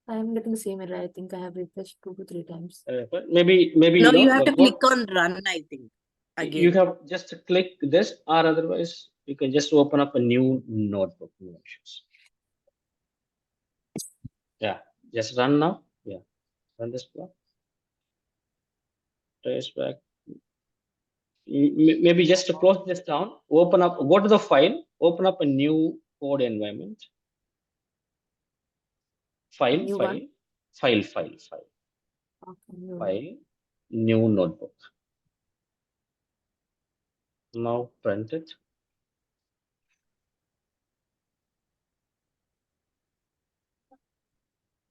Speaker 2: I am getting the same error. I think I have refreshed 2 to 3 times.
Speaker 1: But maybe
Speaker 3: No, you have to
Speaker 1: go.
Speaker 3: click on run, I think,
Speaker 1: You
Speaker 3: again.
Speaker 1: have just to click this, or otherwise you can just open up a new notebook. No issues. Yeah, just run now. Yeah, run this block. Trace back. Maybe just to close this down, open up, go to the file, open up a new code environment. File,
Speaker 2: New
Speaker 1: file,
Speaker 2: one.
Speaker 1: file, file, file,
Speaker 2: Okay, new one.
Speaker 1: file, new notebook. Now print it.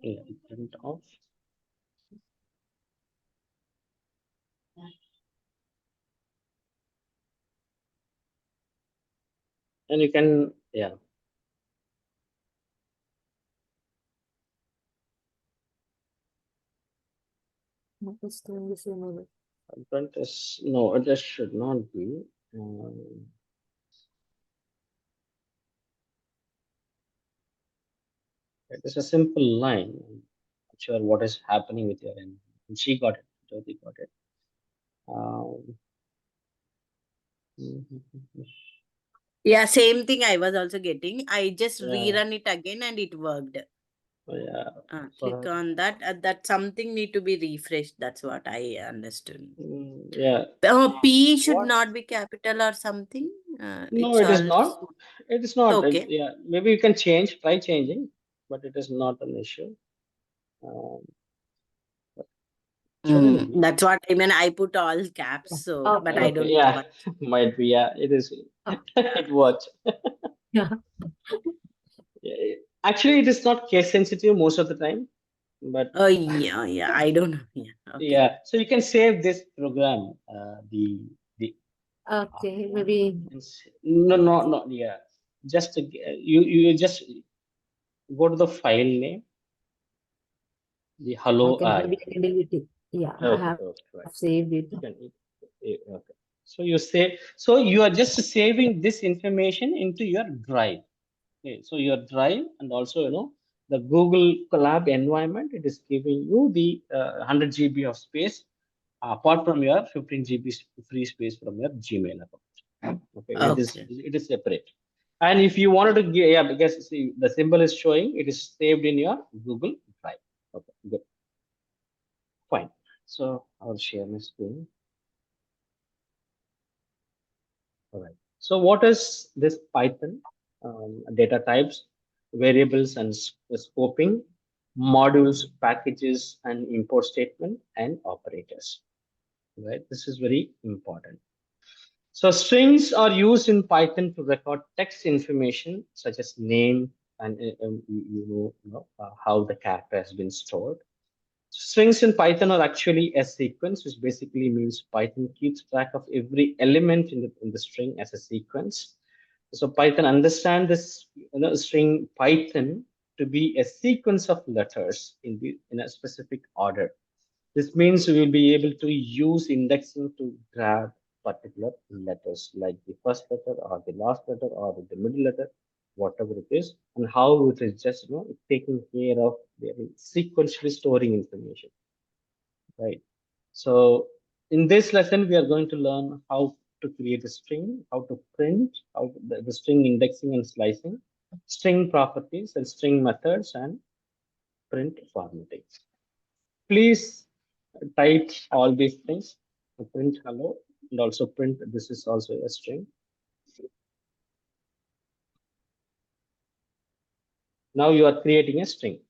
Speaker 1: Yeah, print off. and you can, yeah.
Speaker 2: It's doing the same way.
Speaker 1: Front is, no, it just should not be. It is a simple line. I'm not sure what is happening with your end. She got it. Jyoti got it. Um,
Speaker 3: Yeah, same thing I was also getting. I just
Speaker 1: yeah,
Speaker 3: rerun it again and it worked.
Speaker 1: yeah.
Speaker 3: Click on that. That something need to be refreshed. That's what I understood.
Speaker 1: Yeah.
Speaker 3: P should
Speaker 1: What?
Speaker 3: not be capital or something.
Speaker 1: No,
Speaker 3: It's
Speaker 1: it is
Speaker 3: all
Speaker 1: not. It is not.
Speaker 3: okay.
Speaker 1: Yeah, maybe you can change, try changing, but it is not an issue. But shouldn't be.
Speaker 3: That's what I mean. I put all caps, so but I
Speaker 2: Okay.
Speaker 1: Okay,
Speaker 3: don't know
Speaker 1: yeah,
Speaker 3: what.
Speaker 1: might be. Yeah, it is.
Speaker 2: Oh.
Speaker 1: It works.
Speaker 2: Yeah.
Speaker 1: Yeah, actually, it is not case sensitive most of the time, but
Speaker 3: Oh yeah, yeah. I don't know. Yeah. Okay.
Speaker 1: yeah. So you can save this program. The
Speaker 2: Okay. Maybe.
Speaker 1: no, no, no. Yeah, just you just go to the file name, the hello.
Speaker 2: Okay. Maybe
Speaker 1: Yeah.
Speaker 2: I can delete it. Yeah, I
Speaker 1: Okay,
Speaker 2: have
Speaker 1: okay, right.
Speaker 2: saved it.
Speaker 1: You can, okay. So you say, so you are just saving this information into your drive. Okay, so your drive and also, the Google Colab environment, it is giving you the 100 GB of space apart from your 15 GB free space from your Gmail account. Okay,
Speaker 3: Okay.
Speaker 1: it is separate. And if you wanted to give, yeah, because see, the symbol is showing, it is saved in your Google Drive. Okay, good, fine. So I'll share my screen. All right. So what is this Python? Data types, variables and scoping, modules, packages and import statement and operators. Right. This is very important. So strings are used in Python to record text information such as name and how the character has been stored. Strings in Python are actually a sequence, which basically means Python keeps track of every element in the string as a sequence. So Python understand this string Python to be a sequence of letters in a specific order. This means we will be able to use indexing to grab particular letters, like the first letter or the last letter or the middle letter, whatever it is, and how it is just taking care of sequentially storing information, right? So in this lesson, we are going to learn how to create a string, how to print, how the string indexing and slicing, string properties and string methods, and print formatting. Please type all these things, print hello, and also print this is also a string. Now you are creating a string,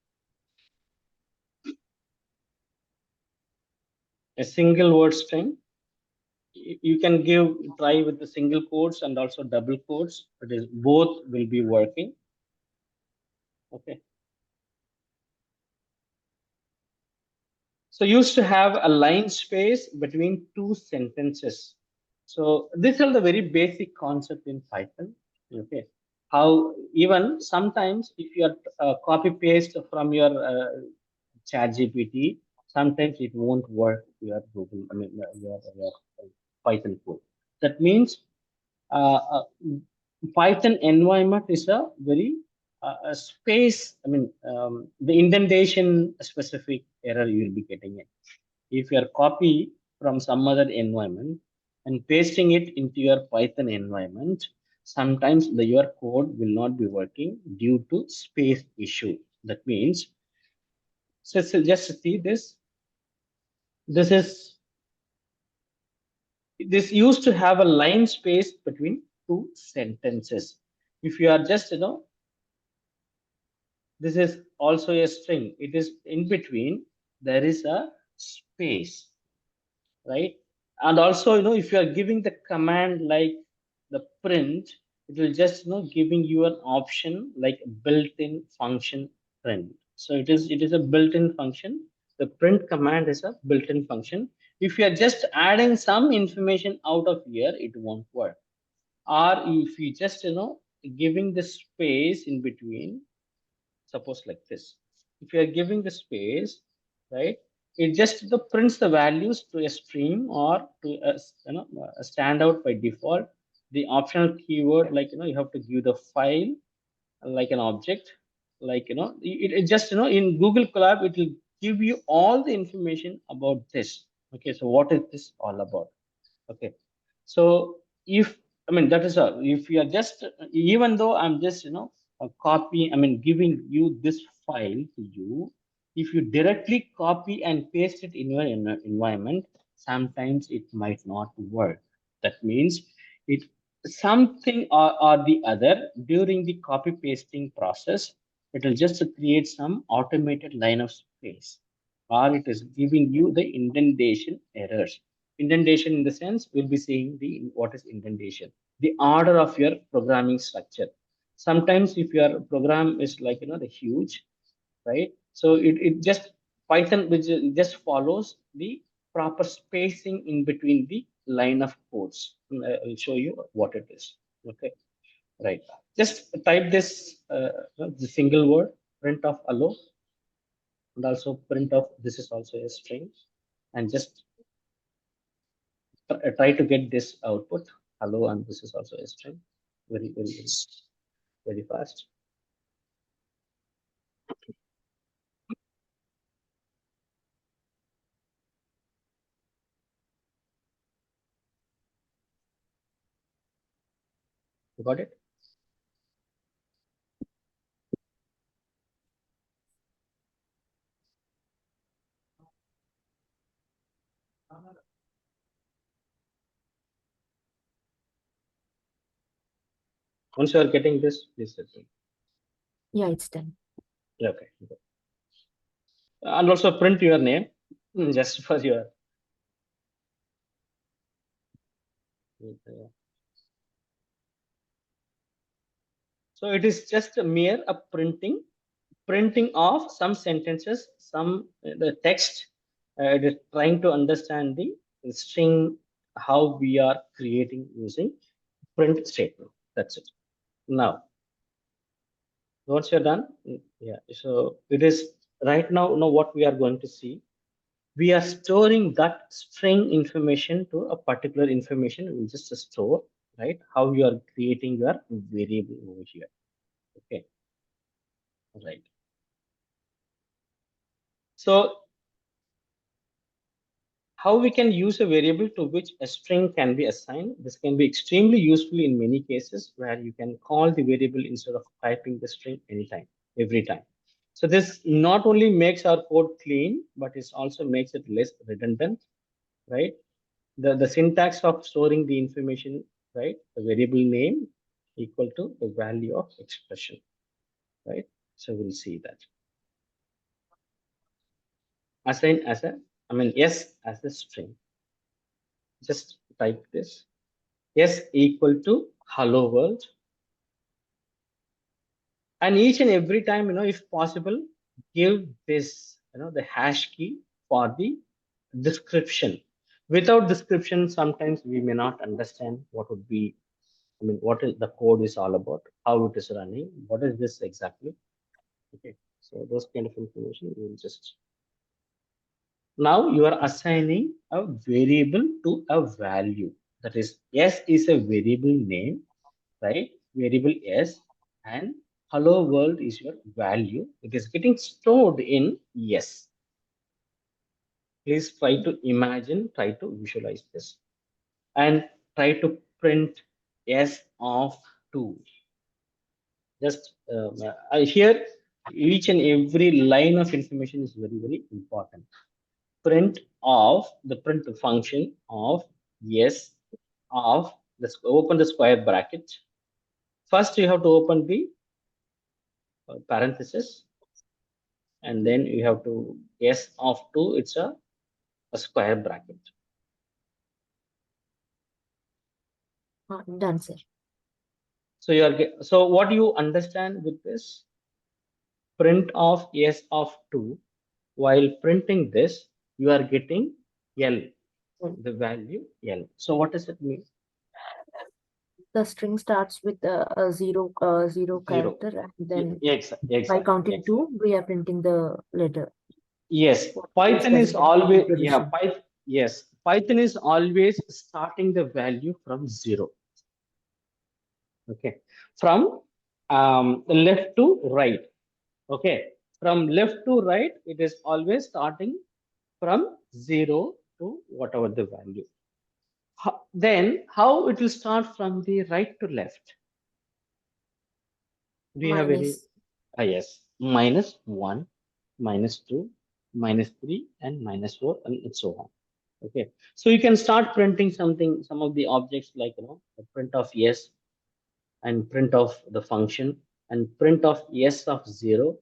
Speaker 1: a single word string. You can try with the single quotes and also double quotes. It is both will be working. Okay. So used to have a line space between two sentences. So this is the very basic concept in Python. Okay. How even sometimes if you are copy paste from your chat GPT, sometimes it won't work your Google, I mean, your Python code. That means Python environment is a very a space. I mean, the indentation specific error you will be getting it. If you are copy from some other environment and pasting it into your Python environment, sometimes your code will not be working due to space issue. That means, so just see this. This used to have a line space between two sentences. If you are just this is also a string. It is in between. There is a space, right? And also, if you are giving the command like the print, it will just giving you an option like built-in function print. So it is a built-in function. The print command is a built-in function. If you are just adding some information out of here, it won't work. Or if you just giving the space in between, suppose like this, if you are giving the space, right, it just prints the values to a stream or to a, a standout by default. The optional keyword, like, you have to give the file like an object, like, it just, in Google Colab, it will give you all the information about this. Okay, so what is this all about? Okay, so if, I mean, that is all. If you are just, even though I'm just, a copy, I mean, giving you this file to you, if you directly copy and paste it in your environment, sometimes it might not work. That means it, something or the other during the copy pasting process, it will just create some automated line of space, or it is giving you the indentation errors. Indentation, in the sense, we'll be seeing the what is indentation, the order of your programming structure. Sometimes if your program is like, the huge, right, so it just, Python which just follows the proper spacing in between the line of codes. I'll show you what it is. Okay, right, just type this the single word, print of hello, and also print of, this is also a string, and just try to get this output, hello, and this is also a string, very, very, very, very fast. You got it? Once you are getting this, please let me.
Speaker 2: Yeah, it's done.
Speaker 1: Okay. And also print your name, just for your. So it is just a mere a printing of some sentences, some the text. It is trying to understand the string, how we are creating using print statement. That's it. Now, once you're done, yeah. So it is right now. What we are going to see, we are storing that string information to a particular information. We just store, right? How you are creating your variable over here. Okay, right. So how we can use a variable to which a string can be assigned? This can be extremely useful in many cases where you can call the variable instead of typing the string anytime, every time. So this not only makes our code clean, but it also makes it less redundant, right? The syntax of storing the information, right? The variable name equal to the value of expression, right? So we'll see that. Assign as a, I mean, yes, as a string. Just type this. Yes equal to hello world. And each and every time, if possible, give this, the hash key for the description. Without description, sometimes we may not understand what would be, I mean, what is the code is all about, how it is running, what is this exactly. Okay, so those kind of information you will just. Now you are assigning a variable to a value. That is, S is a variable name, right? Variable S, and hello world is your value. It is getting stored in yes. Please try to imagine, try to visualize this, and try to print S of 2. Just here, each and every line of information is very, very important. Print of the print function of yes of, let's open the square bracket. First, you have to open the parenthesis, and then you have to s of 2, it's a square bracket.
Speaker 2: Done, sir.
Speaker 1: So you are so what do you understand with this? Print of s of 2, while printing this, you are getting L, the value L. So what does it mean?
Speaker 2: The string starts with a zero character, and then by counting
Speaker 1: Exactly.
Speaker 2: 2, we are printing the letter.
Speaker 1: Yes,
Speaker 2: What
Speaker 1: Python is
Speaker 2: specific
Speaker 1: always,
Speaker 2: position.
Speaker 1: yes, Python is always starting the value from 0. Okay, from left to right. Okay, from left to right, it is always starting from 0 to whatever the value. Then how it will start from the right to left? Do you have any?
Speaker 2: Minus.
Speaker 1: Yes, -1, -2, -3, and -4, and so on. Okay, so you can start printing something, some of the objects like the print of yes, and print of the function, and print of yes of 0,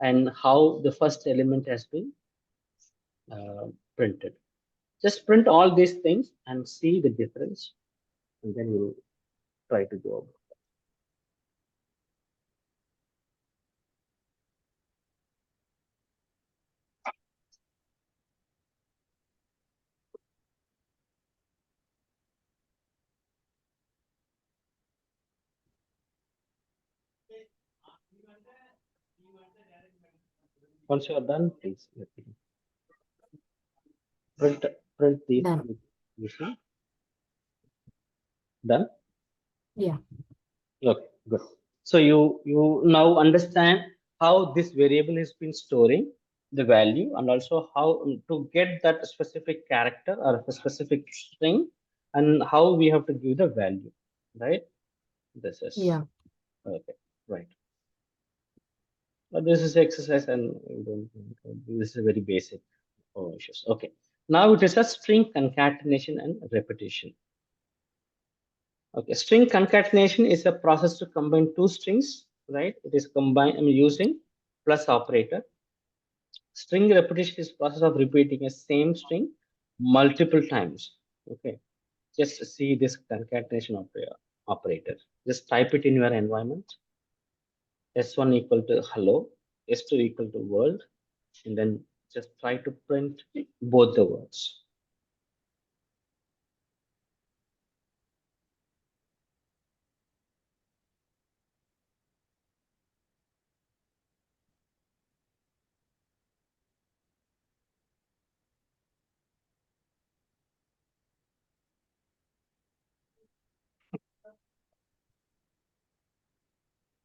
Speaker 1: and how the first element has been printed. Just print all these things and see the difference, and then you try to go. Once you are done, please print these.
Speaker 2: Done.
Speaker 1: You see, done.
Speaker 2: Yeah.
Speaker 1: Okay, good. So you now understand how this variable has been storing the value, and also how to get that specific character or a specific string, and how we have to give the value, right? This is
Speaker 2: Yeah.
Speaker 1: okay, right. This is exercise, and this is very basic issues. Okay, now it is a string concatenation and repetition. Okay, string concatenation is a process to combine two strings, right? It is combined using plus operator. String repetition is process of repeating a same string multiple times. Okay, just see this concatenation operator. Just type it in your environment. S1 equal to hello, S2 equal to world, and then just try to print both the words.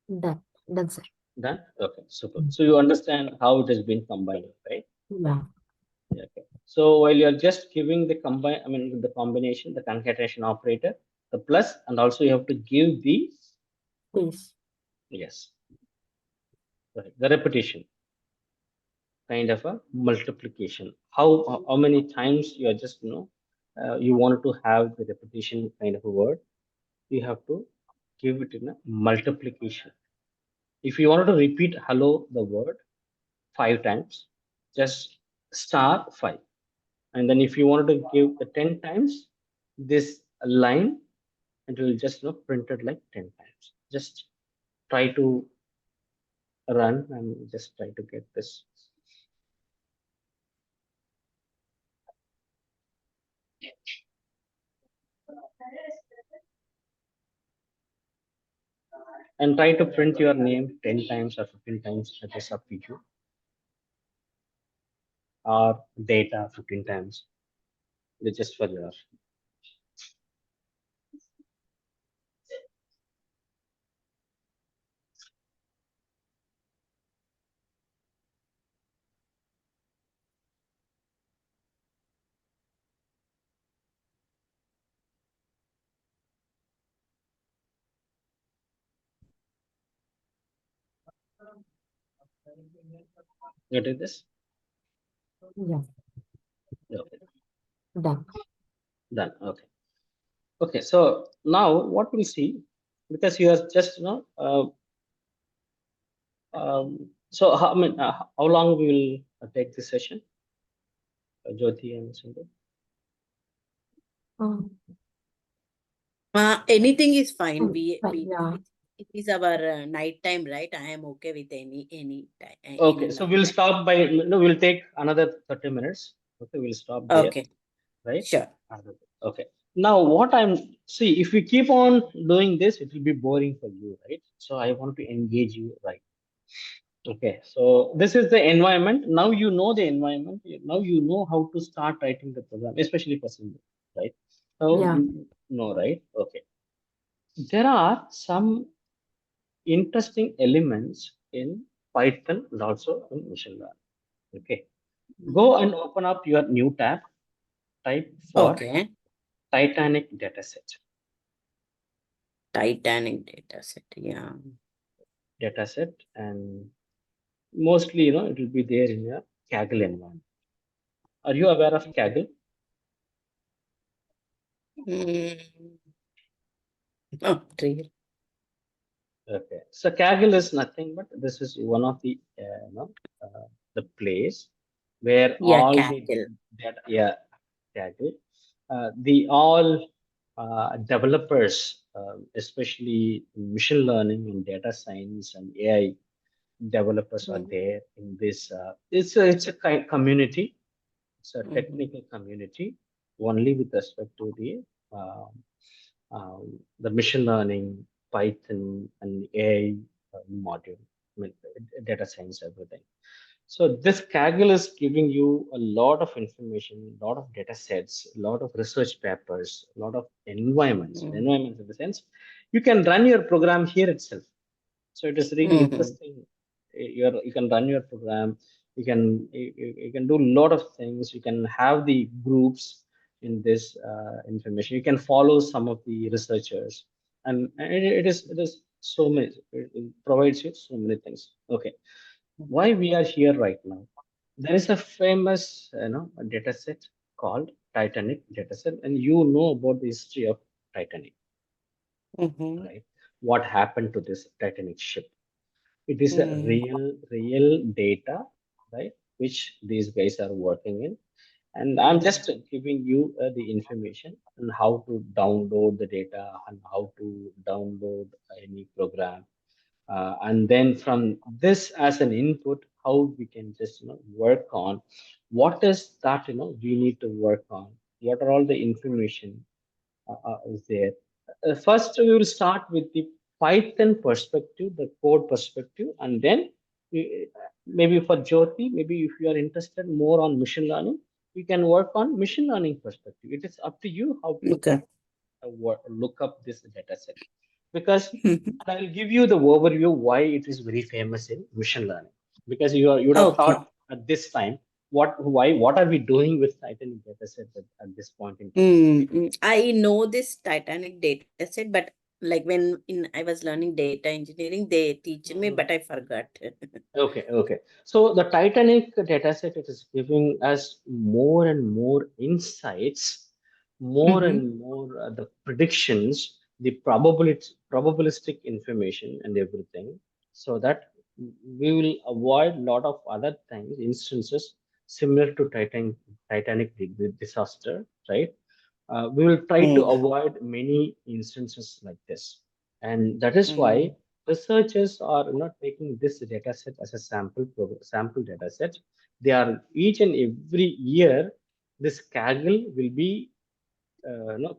Speaker 2: Done. Done, sir.
Speaker 1: Done? Okay, super. So you understand how it has been combined, right?
Speaker 2: Yeah.
Speaker 1: Okay. So while you're just giving the the combination, the concatenation operator, the plus, and also you have to give the
Speaker 2: Space.
Speaker 1: yes, right, the repetition, kind of a multiplication. How many times you are just you wanted to have the repetition kind of a word, you have to give it in a multiplication. If you wanted to repeat hello the word 5 times, just star 5. And then if you wanted to give the 10 times this line, it will just printed like 10 times. Just try to run and just try to get this. And try to print your name 10 times or 15 times. That is up to you. Or data 15 times. It's just for your. Get it this?
Speaker 2: Yeah.
Speaker 1: Okay.
Speaker 2: Done.
Speaker 1: Done. Okay. Okay. So now what we'll see, because you are just so how long we will take this session, Jyoti and Sindhu?
Speaker 3: Anything is fine.
Speaker 2: Yeah.
Speaker 3: It is our night time, right? I am okay with any time.
Speaker 1: Okay, so we'll stop by, we'll take another 30 minutes. Okay, we'll stop there.
Speaker 3: Okay,
Speaker 1: Right?
Speaker 3: sure.
Speaker 1: Okay. Now, see, if we keep on doing this, it will be boring for you, right? So I want to engage you, right? Okay, so this is the environment. Now you know the environment. Now you know how to start writing the program, especially for Simple, right? So
Speaker 2: Yeah.
Speaker 1: you know, right? Okay. There are some interesting elements in Python and also in machine learning. Okay. Go and open up your new tab. Type for
Speaker 3: Okay.
Speaker 1: Titanic dataset.
Speaker 3: Titanic data set. Yeah.
Speaker 1: Dataset, and mostly, it will be there in your Kaggle environment. Are you aware of Kaggle?
Speaker 3: Mm. Oh, real.
Speaker 1: Okay, so Kaggle is nothing but this is one of the place where
Speaker 3: Yeah,
Speaker 1: all the
Speaker 3: Kaggle.
Speaker 1: data, yeah, Kaggle, the all developers, especially machine learning and data science and AI developers are
Speaker 3: Mm.
Speaker 1: there in this. It's a community. It's a
Speaker 3: Mhm.
Speaker 1: technical community only with respect to uh, the machine learning, Python, and AI module, I mean, data science, everything. So this Kaggle is giving you a lot of information, a lot of data sets, a lot of research papers, a lot of environments.
Speaker 3: Mm.
Speaker 1: Environments in the sense you can run your program here itself. So it is really
Speaker 3: Mhm.
Speaker 1: interesting. You can run your program. You can do a lot of things. You can have the groups in this information. You can follow some of the researchers, and it is so many. It provides you so many things. Okay, why we are here right now? There is a famous data set called Titanic dataset, and you know about the history of Titanic,
Speaker 3: Mhm.
Speaker 1: right? What happened to this Titanic ship? It is a
Speaker 3: Mm.
Speaker 1: real data, right, which these guys are working in, and I'm
Speaker 3: Mm.
Speaker 1: just giving you the information on how to download the data and how to download any program, and then from this as an input, how we can just work on what is that we need to work on, what are all the information is there. First, we will start with the Python perspective, the code perspective, and then maybe for Jyoti, maybe if you are interested more on machine learning, you can work on machine learning perspective. It is up to you how to
Speaker 3: Okay.
Speaker 1: look up this data set, because I will give you the overview why it is very famous in machine learning. Because you would have
Speaker 3: Okay.
Speaker 1: thought at this time, what are we doing with Titanic data set at this point in time?
Speaker 3: I know this Titanic data set, but like when I was learning data engineering, they teach me,
Speaker 1: Mhm.
Speaker 3: but I forgot.
Speaker 1: Okay. So the Titanic dataset, it is giving us more and more insights, more
Speaker 3: Mm-hmm.
Speaker 1: and more the predictions, the probabilistic information and everything, so that we will avoid a lot of other things, instances similar to Titanic disaster, right? We will try to
Speaker 3: Mm.
Speaker 1: avoid many instances like this, and that is why researchers are not taking this data set as a sample data set. They are each and every year, this Kaggle will be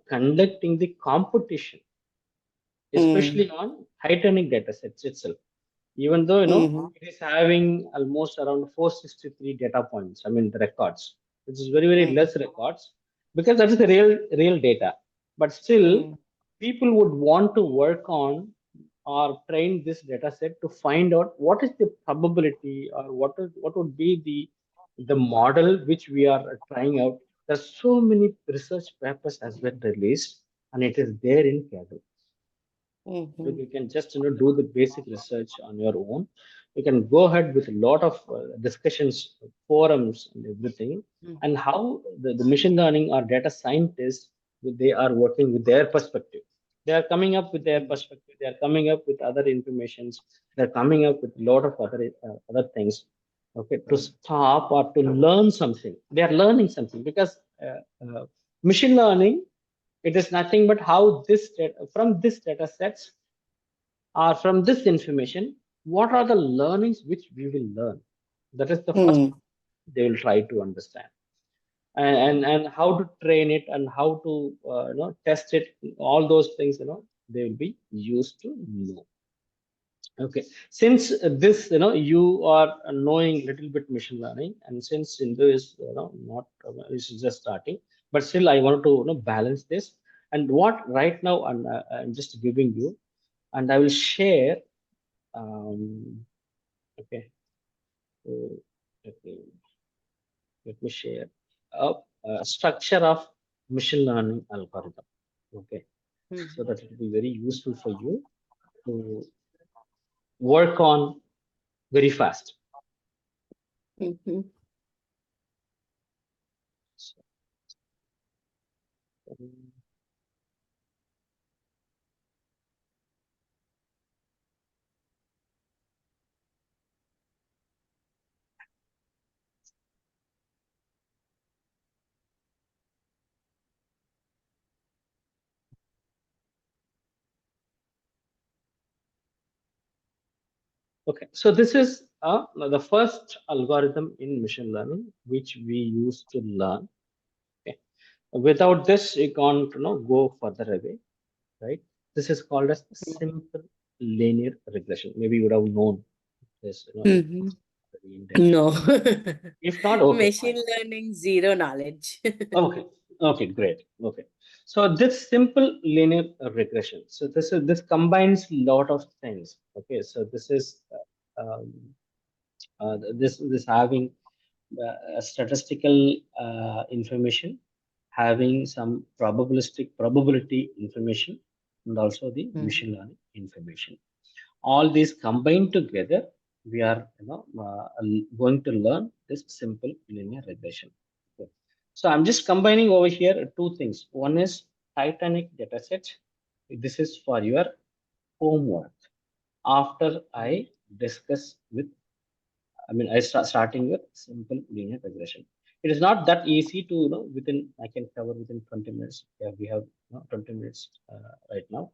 Speaker 1: conducting the competition,
Speaker 3: Mm.
Speaker 1: especially on Titanic data sets itself. Even though
Speaker 3: Mm.
Speaker 1: it is having almost around 463 data points, I mean the records, which is very
Speaker 3: Mm.
Speaker 1: less records, because that is the real data. But still,
Speaker 3: Mm.
Speaker 1: people would want to work on or train this data set to find out what is the probability, or what would be the model which we are trying out. There's so many research papers as well released, and it is there in Kaggle.
Speaker 3: Mm.
Speaker 1: You can just do the basic research on your own. You can go ahead with a lot of discussions, forums and everything,
Speaker 3: Mm.
Speaker 1: and how the machine learning or data scientists, they are working with their perspective. They are coming up with their
Speaker 3: Mm.
Speaker 1: perspective, they are coming up with other informations, they're coming up with a lot of other things, okay, to stop or to learn something. They are learning something because machine learning, it is nothing but how this data, from this data sets or from this information, what are the learnings which we will learn? That is the first
Speaker 3: Mm.
Speaker 1: they will try to understand. and how to train it and how to test it. All those things they will be used to know. Okay, since this you are knowing little bit machine learning, and since Sindhu is not is just starting, but still I want to balance this. And what right now I'm just giving you, and I will share. Okay, so let me share a structure of machine learning algorithm. Okay, so that it will be very useful for you to work on very fast. So, okay, so this is the first algorithm in machine learning which we use to learn. Okay, without this, you can't go further away, right? This is called as simple linear regression. Maybe you would have known this, very in depth.
Speaker 3: No.
Speaker 1: If not, okay, fine.
Speaker 3: Machine learning, zero knowledge.
Speaker 1: Okay, okay, great. Okay, so this simple linear regression. So this combines lot of things. Okay, so this is um, this having statistical information, having some probability information, and also the machine learning information. All these combined together, we are going to learn this simple linear regression. Okay. So I'm just combining over here two things. One is Titanic dataset. This is for your homework. After I discuss with, I starting with simple linear regression. It is not that easy to within I can cover within 20 minutes. Yeah, we have 20 minutes right now.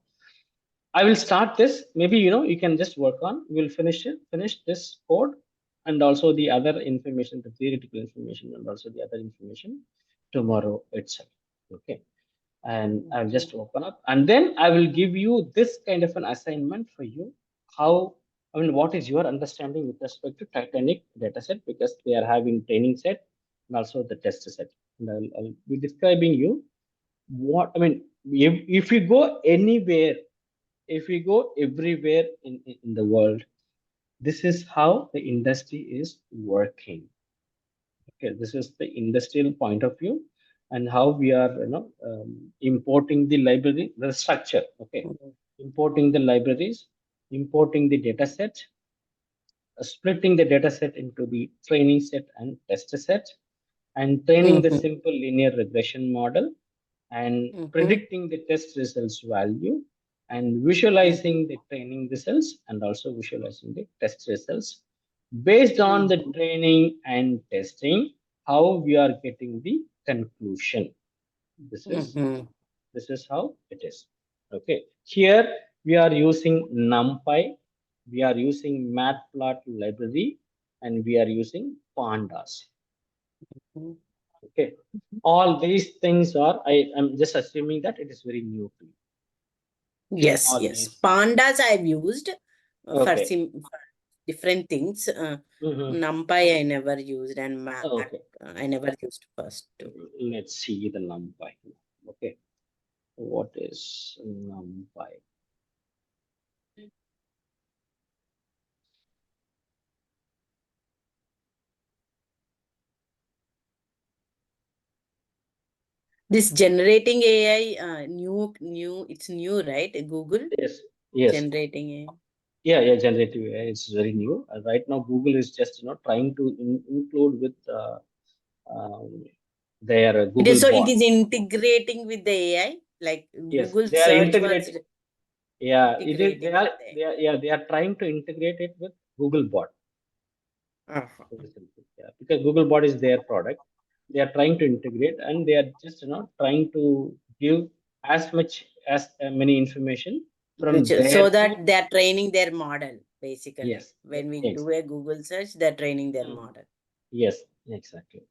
Speaker 1: I will start this. Maybe you can just work on. We'll finish this code, and also the other information, the theoretical information, and also the other information tomorrow itself. Okay, and I'll just open up, and then I will give you this kind of an assignment for you. How what is your understanding with respect to Titanic dataset, because they are having training set and also the test set, and I'll be describing you what if you go anywhere, if we go everywhere in the world, this is how the industry is working. Okay, this is the industrial point of view, and how we are importing the library, the structure. Okay, importing the libraries, importing the data set, splitting the data set into the training set and test set, and training the simple linear regression model, and predicting the test results value, and visualizing the training results, and also visualizing the test results. Based on the training and testing, how we are getting the conclusion. This is how it is. Okay, here we are using NumPy, we are using Matplot library, and we are using Pandas. Okay, all these things are, I'm just assuming that it is very new to you.
Speaker 3: Yes,
Speaker 1: All
Speaker 3: yes.
Speaker 1: these things.
Speaker 3: Pandas I've used
Speaker 1: Okay.
Speaker 3: for different things. NumPy I never used, and Mac I never used first too.
Speaker 1: Let's see the NumPy. Okay, what is NumPy?
Speaker 3: This generating AI, it's new, right? Google?
Speaker 1: Yes, yes.
Speaker 3: Generating AI.
Speaker 1: Yeah, generative AI. It's very new. Right now, Google is just trying to include with their Google
Speaker 3: So
Speaker 1: bot.
Speaker 3: it is integrating with the AI, like
Speaker 1: Yes,
Speaker 3: Google
Speaker 1: they are
Speaker 3: search
Speaker 1: integrating.
Speaker 3: was
Speaker 1: Yeah, it is.
Speaker 3: integrating with AI.
Speaker 1: They are trying to integrate it with Google bot. Yeah, because Google bot is their product. They are trying to integrate, and they are just trying to give as much as many information from
Speaker 3: So
Speaker 1: there
Speaker 3: that they are training their model, basically.
Speaker 1: Yes,
Speaker 3: When we
Speaker 1: yes,
Speaker 3: do a Google search, they're training their model.
Speaker 1: yes, exactly.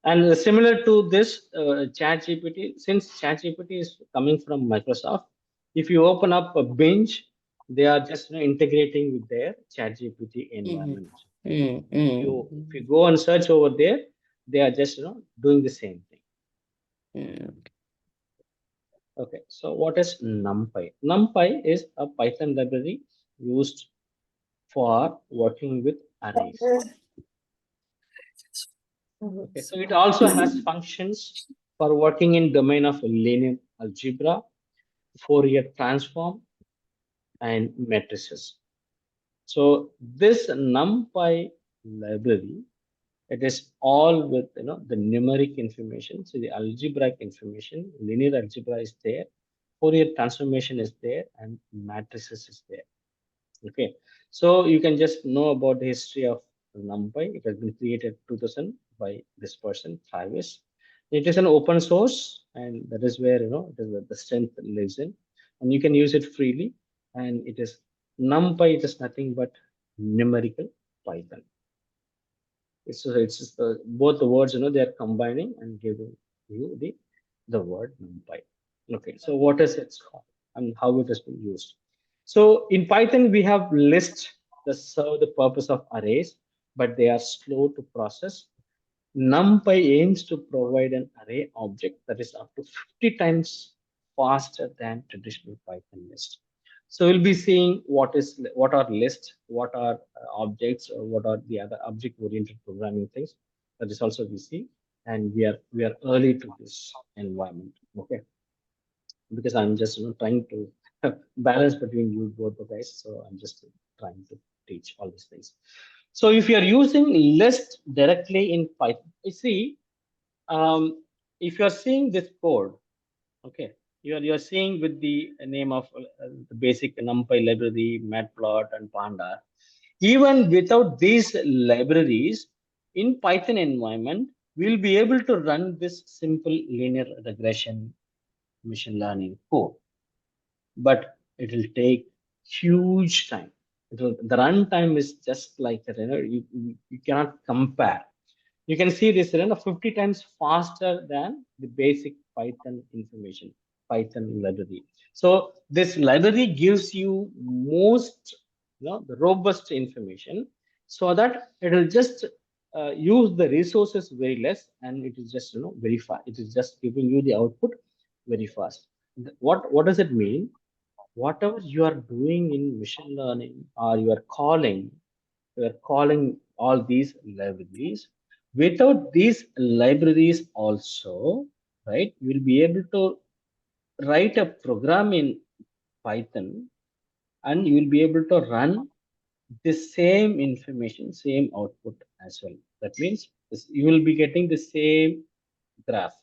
Speaker 1: And similar to this ChatGPT, since ChatGPT is coming from Microsoft, if you open up a Binge, they are just integrating with their ChatGPT
Speaker 3: Mm,
Speaker 1: environment.
Speaker 3: mm,
Speaker 1: If you go and search over there, they are just doing the same thing.
Speaker 3: mm.
Speaker 1: Okay, so what is NumPy? NumPy is a Python library used for working with arrays. Okay, so it also has functions for working in domain of linear algebra, Fourier transform, and matrices. So this NumPy library, it is all with the numeric information. So the algebraic information, linear algebra is there, Fourier transformation is there, and matrices is there. Okay, so you can just know about the history of NumPy. It has been created 2000 by this person, Travis. It is an open source, and that is where it is the strength lives in, and you can use it freely. And it is NumPy. It is nothing but numerical Python. It's just both the words they are combining and giving you the word NumPy. Okay, so what is it called and how it has been used? So in Python we have lists that serve the purpose of arrays, but they are slow to process. NumPy aims to provide an array object that is up to 50 times faster than traditional Python list. So we'll be seeing what are lists, what are objects, or what are the other object-oriented programming things. That is also we see, and we are early to this environment. Okay, because I'm just trying to balance between you both the guys. So I'm just trying to teach all these things. So if you are using list directly in Python, you see, if you are seeing this code, okay, you're seeing with the name of the basic NumPy library, Matplot, and Panda. Even without these libraries in Python environment, we'll be able to run this simple linear regression machine learning code, but it will take huge time. The runtime is just like you cannot compare. You can see this 50 times faster than the basic Python information, Python library. So this library gives you most, the robust information, so that it will just use the resources very less, and it is just very fast. It is just giving you the output very fast. What does it mean? Whatever you are doing in machine learning, or you are calling all these libraries. Without these libraries also, right, you will be able to write a program in Python, and you will be able to run the same information, same output as well. That means you will be getting the same graph,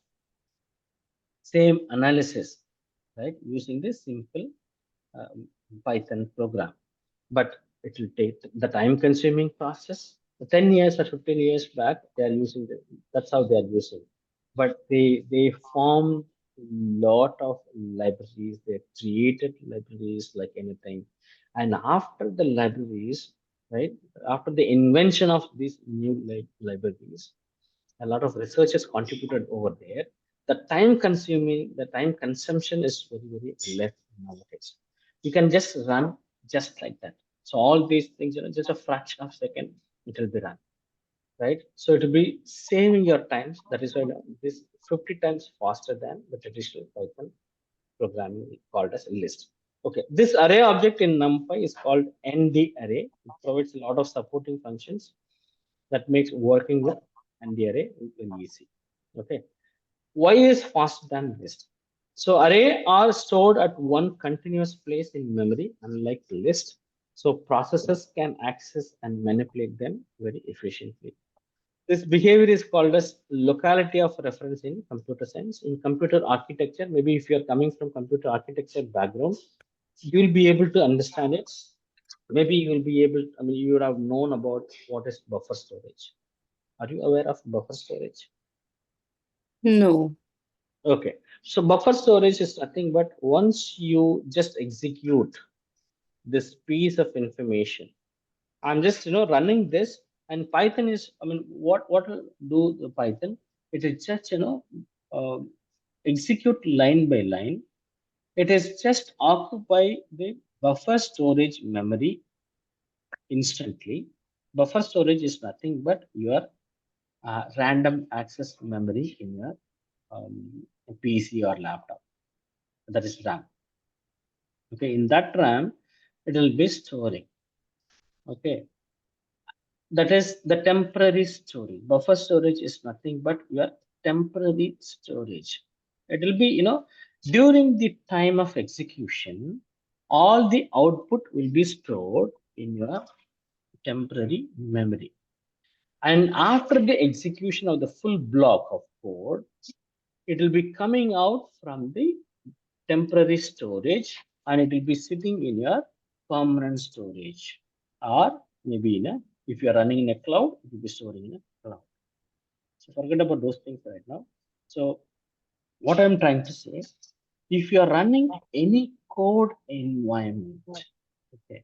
Speaker 1: same analysis, right, using this simple um, Python program. But it will take the time consuming process. 10 years or 15 years back, they are using that's how they are using. But they formed lot of libraries, they created libraries like anything. And after the libraries, right, after the invention of these new libraries, a lot of researchers contributed over there. The time consumption is very, very less nowadays. You can just run just like that. So all these things, just a fraction of a second, it will be run, right? So it will be saving your times. That is why this 50 times faster than the traditional Python programming called as a list. Okay, this array object in NumPy is called ND array. It provides a lot of supporting functions that makes working with ND array very easy. Okay, why is faster than list? So array are stored at one continuous place in memory, unlike list. So processors can access and manipulate them very efficiently. This behavior is called as locality of reference in computer science. In computer architecture, maybe if you're coming from computer architecture background, you'll be able to understand it. Maybe you'll be able, I mean, you would have known about what is buffer storage. Are you aware of buffer storage?
Speaker 3: No.
Speaker 1: Okay, so buffer storage is nothing but once you just execute this piece of information, I'm just running this, and Python is, I mean, what will do the Python? It is just, execute line by line. It is just occupy the buffer storage memory instantly. Buffer storage is nothing but your random access memory in your PC or laptop. That is RAM. Okay, in that RAM, it will be storing. Okay, that is the temporary storage. Buffer storage is nothing but your temporary storage. It will be, during the time of execution, all the output will be stored in your temporary memory. And after the execution of the full block of code, it will be coming out from the temporary storage and it will be sitting in your permanent storage, or maybe if you are running in a cloud, it will be storing in a cloud. So forget about those things right now. So what I'm trying to say, if you are running any code environment, okay,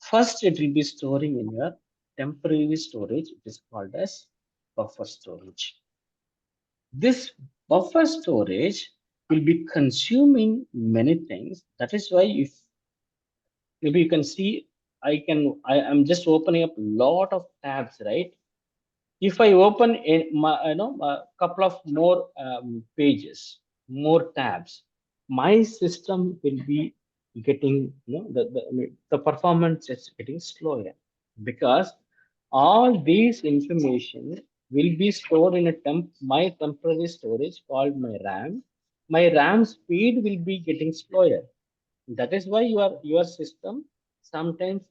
Speaker 1: first it will be storing in your temporary storage. It is called as buffer storage. This buffer storage will be consuming many things. That is why, if maybe you can see, I'm just opening up a lot of tabs, right? If I open a couple of more pages, more tabs, my system will be getting, the performance is getting slower, because all these information will be stored in my temporary storage called my RAM. My RAM speed will be getting slower. That is why your system sometimes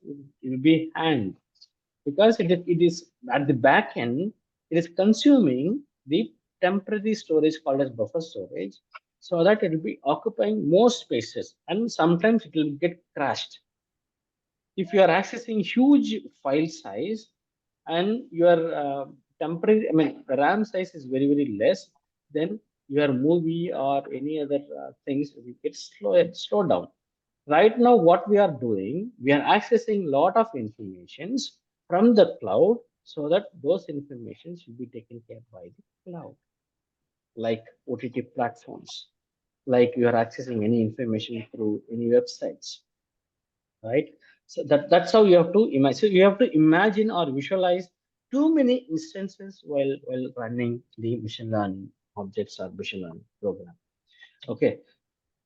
Speaker 1: will be hanged, because it is at the back end, it is consuming the temporary storage called as buffer storage, so that it will be occupying more spaces and sometimes it will get crashed. If you are accessing huge file size and your temporary, the RAM size is very, very less, then your movie or any other things will get slow down. Right now, what we are doing, we are accessing a lot of informations from the cloud, so that those informations will be taken care by the cloud, like OTT platforms, like you are accessing any information through any websites, right? So that's how you have to imagine. So you have to imagine or visualize too many instances while running the machine learning objects or machine learning program. Okay,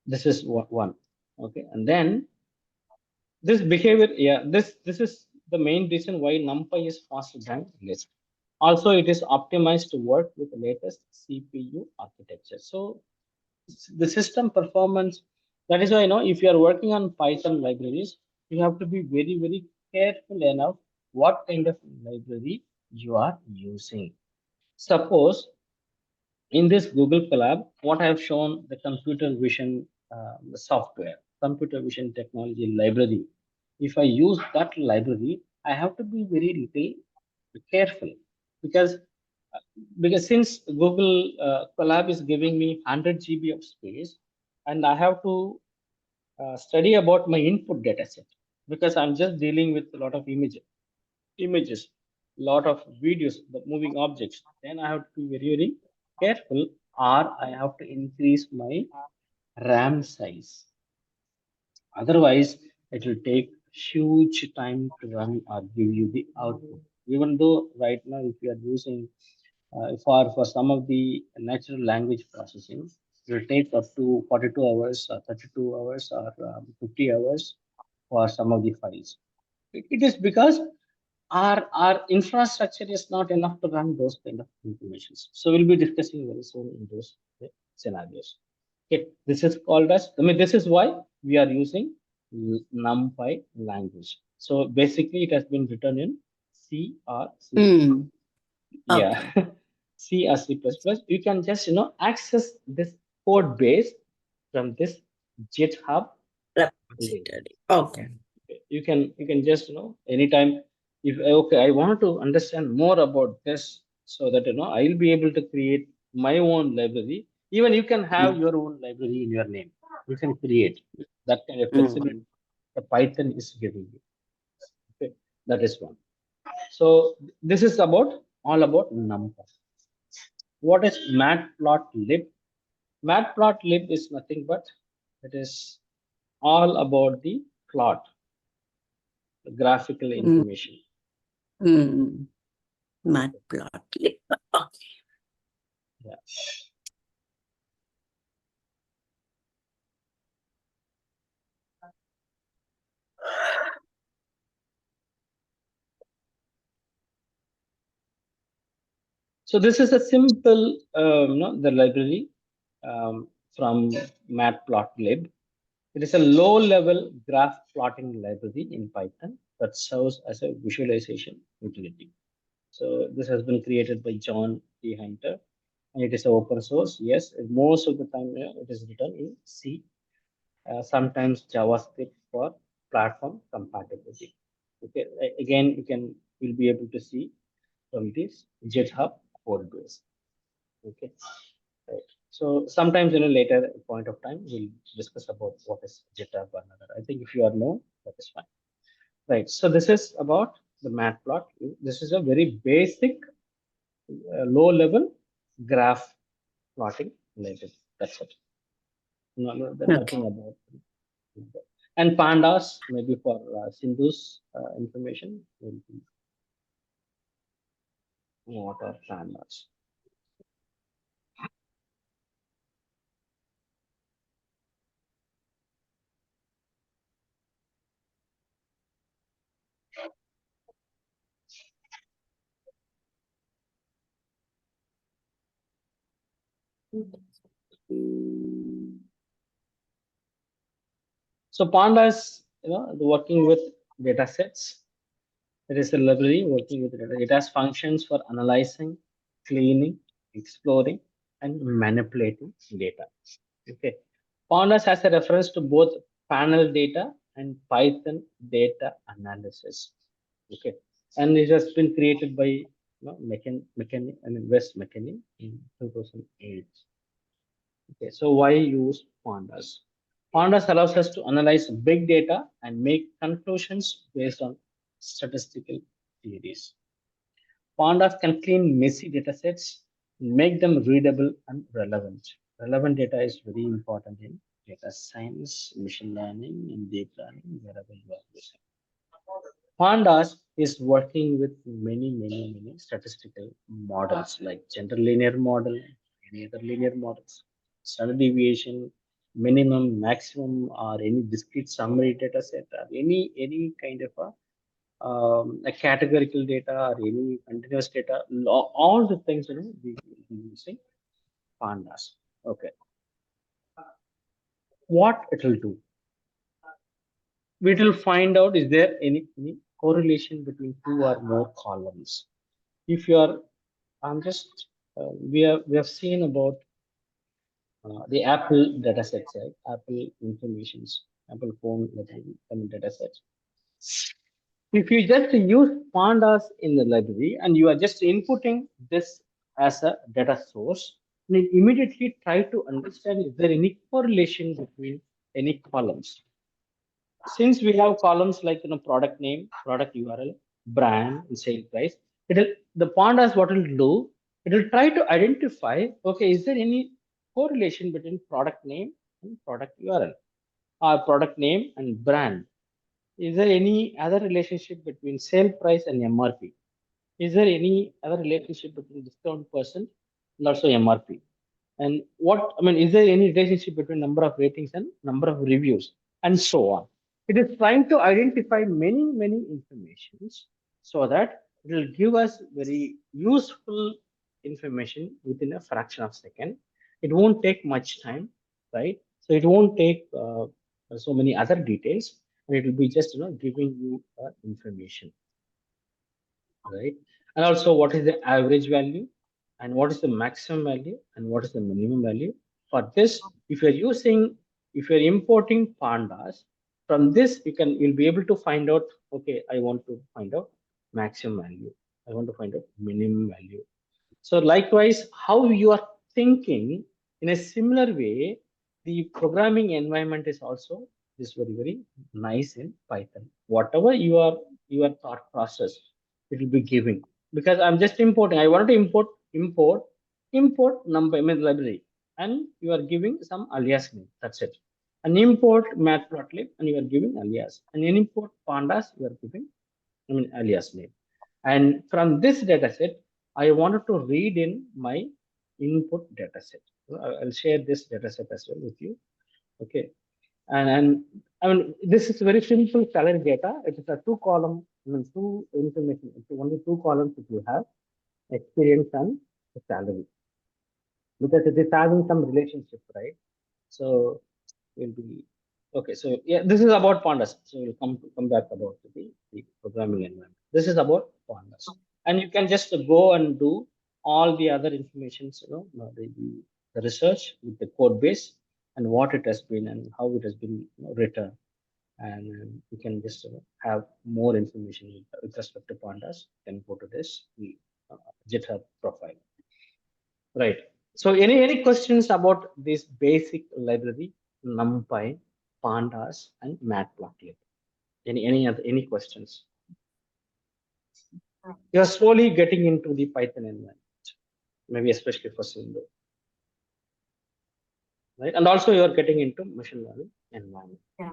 Speaker 1: this is one. Okay, and then this behavior, yeah, this is the main reason why NumPy is faster than list. Also, it is optimized to work with the latest CPU architecture. So the system performance, that is why, if you are working on Python libraries, you have to be very, very careful enough what kind of library you are using. Suppose in this Google Colab, what I have shown, the computer vision software, computer vision technology library, if I use that library, I have to be very little careful, because since Google Colab is giving me 100 GB of space, and I have to study about my input data set, because I'm just dealing with a lot of images, lot of videos, the moving objects, then I have to be very, very careful, or I have to increase my RAM size. Otherwise, it will take huge time to run or give you the output. Even though right now, if you are using for some of the natural language processing, it will take up to 42 hours or 32 hours or 50 hours for some of the files. It is because our infrastructure is not enough to run those kind of informations. So we'll be discussing very soon in those scenarios. Okay, this is called as, this is why we are using NumPy language. So basically, it has been written in C or C++.
Speaker 3: Mm.
Speaker 1: Yeah,
Speaker 3: Okay.
Speaker 1: C or C++. You can just, access this code base from this GitHub link.
Speaker 3: Repository. Okay.
Speaker 1: You can just, anytime, if okay, I want to understand more about this, so that I'll be able to create my own library. Even you can have
Speaker 3: Mm.
Speaker 1: your own library in your name. You can create that kind of flexibility.
Speaker 3: Mm.
Speaker 1: The Python is giving you. Okay, that is one. So this is about all about NumPy. What is matplotlib? Matplotlib is nothing but it is all about the plot, the graphical information.
Speaker 3: Matplotlib. Okay.
Speaker 1: Yeah. So this is a simple, the library from matplotlib. It is a low-level graph plotting library in Python that serves as a visualization utility. So this has been created by John T. Hunter, and it is open source. Yes, most of the time it is written in C, sometimes JavaScript for platform compatibility. Okay, again, you'll be able to see from this GitHub code base. Okay, right. So sometimes later point of time we'll discuss about what is GitHub or another. I think if you are known, that is fine. Right. So this is about the matplot. This is a very basic low-level graph plotting library. That's it. Nothing about. And pandas, maybe for Sindhu's information, will be what are pandas. So pandas, working with data sets. It is a library working with data. It has functions for analyzing, cleaning, exploring, and manipulating data. Okay. Pandas has a reference to both panel data and Python data analysis. Okay. And it has been created by Wes McKinney in 2008. Okay. So why use pandas? Pandas allows us to analyze big data and make conclusions based on statistical theories. Pandas can clean messy datasets, make them readable and relevant. Relevant data is very important in data science, machine learning, and deep learning, wherever you are using. Pandas is working with many statistical models like general linear model, any other linear models, standard deviation, minimum, maximum, or any discrete summary data set, or any kind of a categorical data or any continuous data, all the things we will be using pandas. Okay, what it will do? We will find out is there any correlation between two or more columns. If you are, I'm just we have seen about the Apple data sets, right? Apple informations, Apple phone data sets. If you just use pandas in the library and you are just inputting this as a data source, then immediately try to understand is there any correlation between any columns. Since we have columns like product name, product URL, brand, and sale price, the pandas what it will do, it will try to identify, okay, is there any correlation between product name and product URL, or product name and brand? Is there any other relationship between sale price and MRP? Is there any other relationship between discount percent and also MRP? And is there any relationship between number of ratings and number of reviews and so on? It is trying to identify many informations so that it will give us very useful information within a fraction of second. It won't take much time, right? So it won't take so many other details, and it will be just giving you information, right? And also, what is the average value, and what is the maximum value, and what is the minimum value? For this, if you're importing pandas, from this you'll be able to find out. Okay, I want to find out maximum value. I want to find out minimum value. So likewise, how you are thinking in a similar way, the programming environment is also very nice in Python. Whatever your thought process, it will be giving. Because I'm just importing. I wanted to import import number, I mean library, and you are giving some alias name. That's it. An import matplotlib, and you are giving alias. And an import pandas, you are giving, I mean, alias name. And from this data set, I wanted to read in my input data set. So I'll share this data set as well with you. Okay. And I mean, this is very simple salary data. It is a two column, I mean, two information, it's only two columns that you have, experience and the salary, because it is having some relationship, right? So we'll be okay. So yeah, this is about pandas. So we'll come back about the programming environment. This is about pandas, and you can just go and do all the other informations, the research with the code base and what it has been and how it has been written, and you can just have more information with respect to pandas. You can go to this uh, GitHub profile. Right. So any questions about this basic library, NumPy, Pandas, and Matplotlib? Any questions? You're slowly getting into the Python environment, maybe especially for Sindhu, right? And also you're getting into machine learning environment,
Speaker 2: Yeah,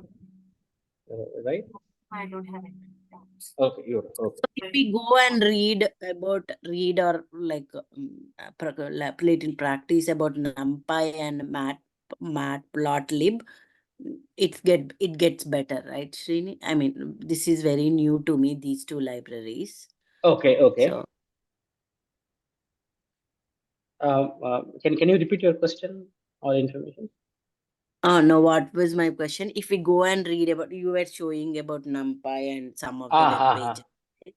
Speaker 1: right?
Speaker 2: I don't have any doubts.
Speaker 1: Okay, you're okay.
Speaker 3: If we go and read or like little practice about NumPy and Matplotlib, it gets better, right, Srini? I mean, this is very new to me, these two libraries.
Speaker 1: Okay.
Speaker 3: So
Speaker 1: Can you repeat your question or information?
Speaker 3: no, what was my question? If we go and read about, you were showing about NumPy and some of the web pages.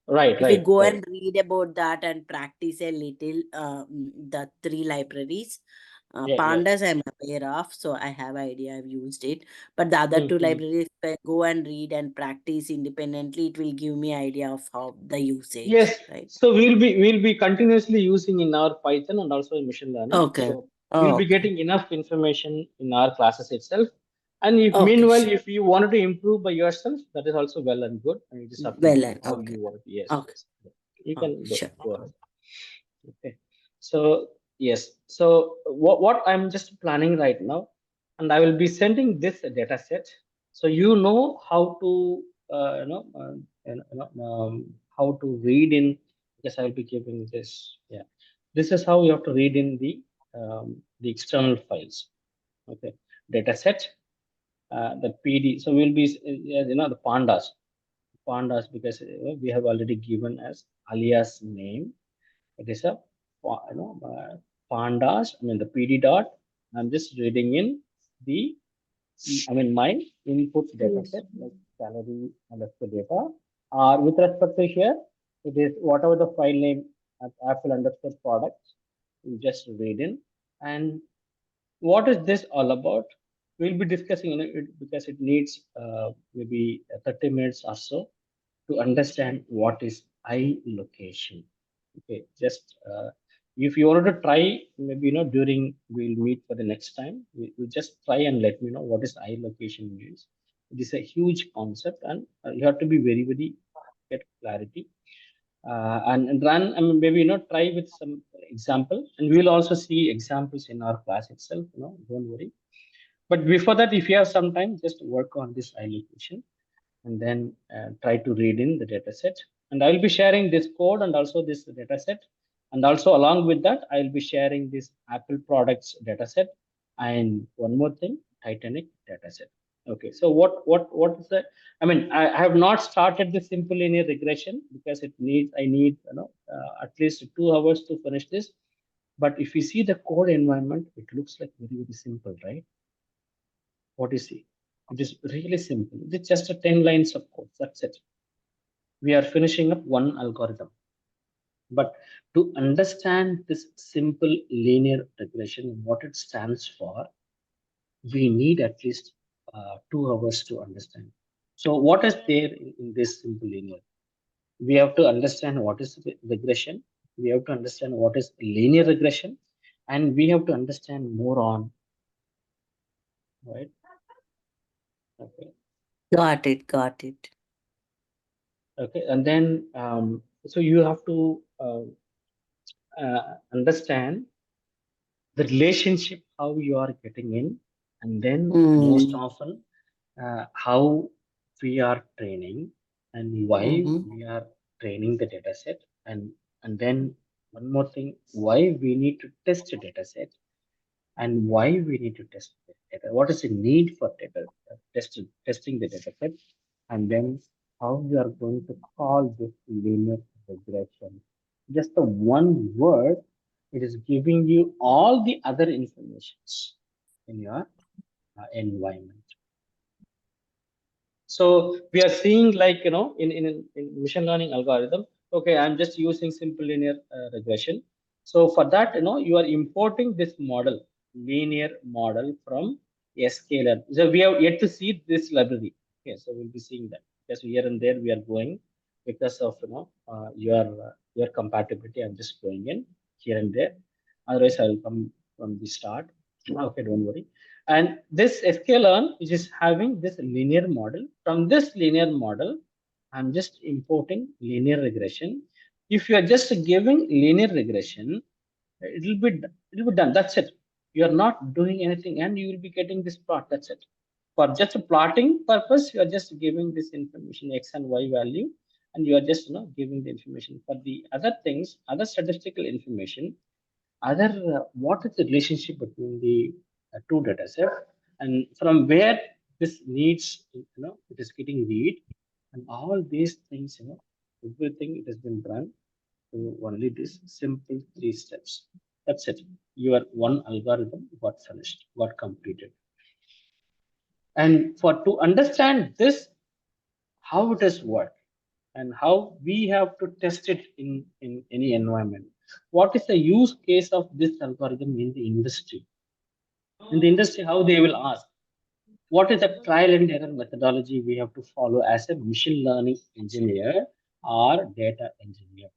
Speaker 1: Right.
Speaker 3: If we go and read about that and practice a little, the three libraries,
Speaker 1: Yeah.
Speaker 3: Pandas I'm aware of, so I have idea, I've used it. But the other two libraries, if I go and read and practice independently, it will give me idea of how the usage.
Speaker 1: Yes.
Speaker 3: Right.
Speaker 1: So we'll be continuously using in our Python and also in machine learning.
Speaker 3: Okay.
Speaker 1: So you'll be
Speaker 3: Okay.
Speaker 1: getting enough information in our classes itself. And if
Speaker 3: Okay,
Speaker 1: meanwhile,
Speaker 3: sure.
Speaker 1: if you wanted to improve by yourself, that is also well and good. And it is up to
Speaker 3: Well,
Speaker 1: you how
Speaker 3: okay.
Speaker 1: you want to. Yes.
Speaker 3: Okay.
Speaker 1: Yes. You
Speaker 3: Oh,
Speaker 1: can
Speaker 3: sure.
Speaker 1: go ahead. Okay. So yes. So what I'm just planning right now, and I will be sending this data set, so you know how to how to read in. Yes, I will be giving this. Yeah, this is how you have to read in the external files. Okay, data set, the PD. So we'll be the pandas because we have already given as alias name. It is a pandas. I mean the PD dot. I'm just reading in the my input data
Speaker 2: Yes.
Speaker 1: set like salary underscore data. With respect to here, it is whatever the file name at Apple underscore products. You just read in. And what is this all about? We'll be discussing it because it needs maybe 30 minutes or so to understand what is I location. Okay, just if you wanted to try, maybe during we'll meet for the next time. We just try and let me know what is I location means. It is a huge concept, and you have to be very get clarity and run. I mean, maybe try with some example, and we will also see examples in our class itself. Don't worry. But before that, if you have some time, just work on this I location and then try to read in the data set. And I will be sharing this code and also this data set. And also along with that, I will be sharing this Apple products data set. And one more thing, Titanic data set. Okay, so what is the? I mean, I have not started the simple linear regression because I need at least 2 hours to finish this. But if you see the code environment, it looks like very simple, right? What you see, it is really simple. It's just a 10 lines of code. That's it. We are finishing up one algorithm. But to understand this simple linear regression, what it stands for, we need at least 2 hours to understand. So what is there in this simple linear? We have to understand what is regression. We have to understand what is linear regression. And we have to understand more on, right? Okay.
Speaker 3: Got it.
Speaker 1: Okay. And then, so you have to understand the relationship how you are getting in, and then most often how we are training and why we are training the data set, and then one more thing, why we need to test the data set, and why we need to test the data, what is the need for data testing the data set, and then how we are going to call this linear regression. Just the one word, it is giving you all the other informations in your environment. So we are seeing, like, in machine learning algorithm, okay, I'm just using simple linear regression. So for that, you are importing this model, linear model, from a scalar. So we have yet to see this library. Okay, so we'll be seeing that, because here and there we are going, because of your compatibility. I'm just going in here and there, otherwise I will come from the start. Okay, don't worry. And this sklearn, which is having this linear model, from this linear model, I'm just importing linear regression. If you are just giving linear regression, it will be done. That's it. You are not doing anything, and you will be getting this plot. That's it. For just a plotting purpose, you are just giving this information, x and y value, and you are just giving the information. For the other things, other statistical information, other what is the relationship between the two data sets, and from where this needs, it is getting read, and all these things, everything, it has been run to only this simple 3 steps. That's it. Your one algorithm got finished, got completed. And for to understand this, how it has worked, and how we have to test it in any environment, what is the use case of this algorithm in the industry? In the industry, how they will ask, what is the trial and error methodology we have to follow as a machine learning engineer or data engineer?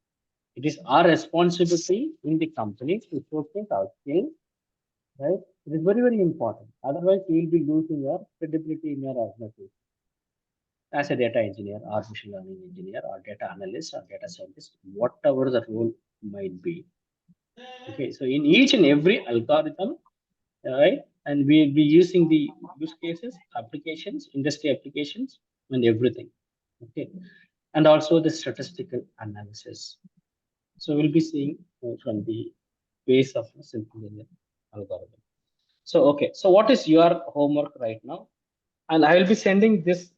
Speaker 1: It is our responsibility in the company to showcase our skills, right? It is very, very important. Otherwise, you will be losing your credibility in your organization as a data engineer or machine learning engineer or data analyst or data scientist, whatever the role might be. Okay, so in each and every algorithm, right, and we'll be using the use cases, applications, industry applications, and everything. Okay, and also the statistical analysis. So we'll be seeing from the base of a simple linear algorithm. So okay, so what is your homework right now? And I will be sending this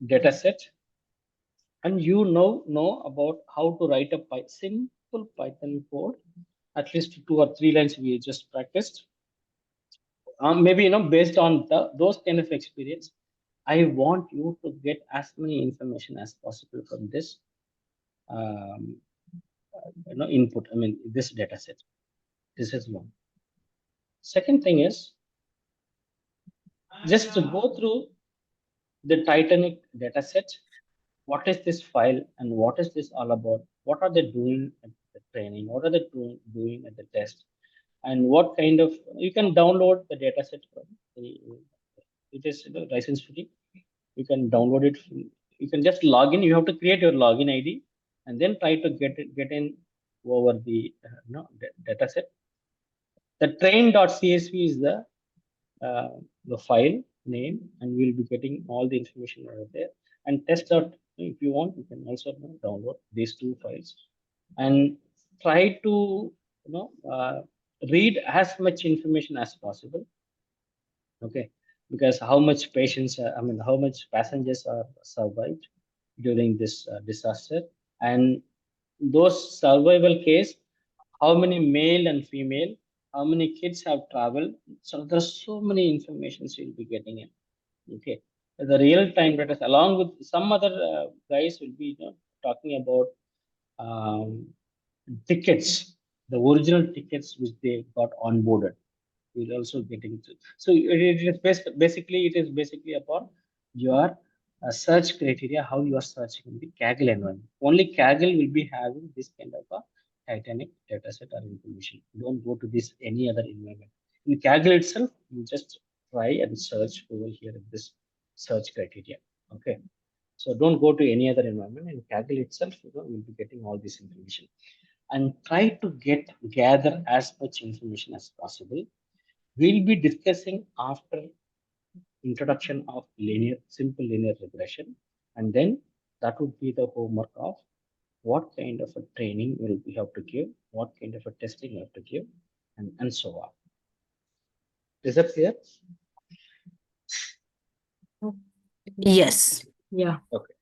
Speaker 1: data set, and know about how to write a simple Python code, at least 2 or 3 lines we just practiced. Maybe based on those kind of experience, I want you to get as many information as possible from this um, input. I mean, this data set. This is one. Second thing is, just to go through the Titanic data set. What is this file, and what is this all about? What are they doing at the training? What are they doing at the test? And what kind of, you can download the data set from it is license free. You can download it. You can just log in. You have to create your login ID, and then try to get in over the data set. The train.csv is uh, the file name, and we'll be getting all the information over there. And test out, if you want, you can also download these 2 files and try to read as much information as possible. Okay, because how much patients, I mean, how much passengers are survived during this disaster, and those survival case, how many male and female, how many kids have traveled. So there's so many informations you'll be getting in. Okay, the real time data, along with some other guys, will be talking about um, tickets, the original tickets which they got onboarded. We'll also get into. So it is basically, it is basically about your search criteria, how you are searching in the Kaggle environment. Only Kaggle will be having this kind of a Titanic dataset or information. Don't go to this any other environment. In Kaggle itself, you just try and search over here in this search criteria. Okay. So don't go to any other environment. In Kaggle itself, you'll be getting all this information. and try to gather as much information as possible. We'll be discussing after introduction of simple linear regression, and then that would be the homework of what kind of a training will we have to give, what kind of a testing we have to give, and so on. Is that clear?
Speaker 3: Yes.
Speaker 2: Yeah.
Speaker 1: Okay.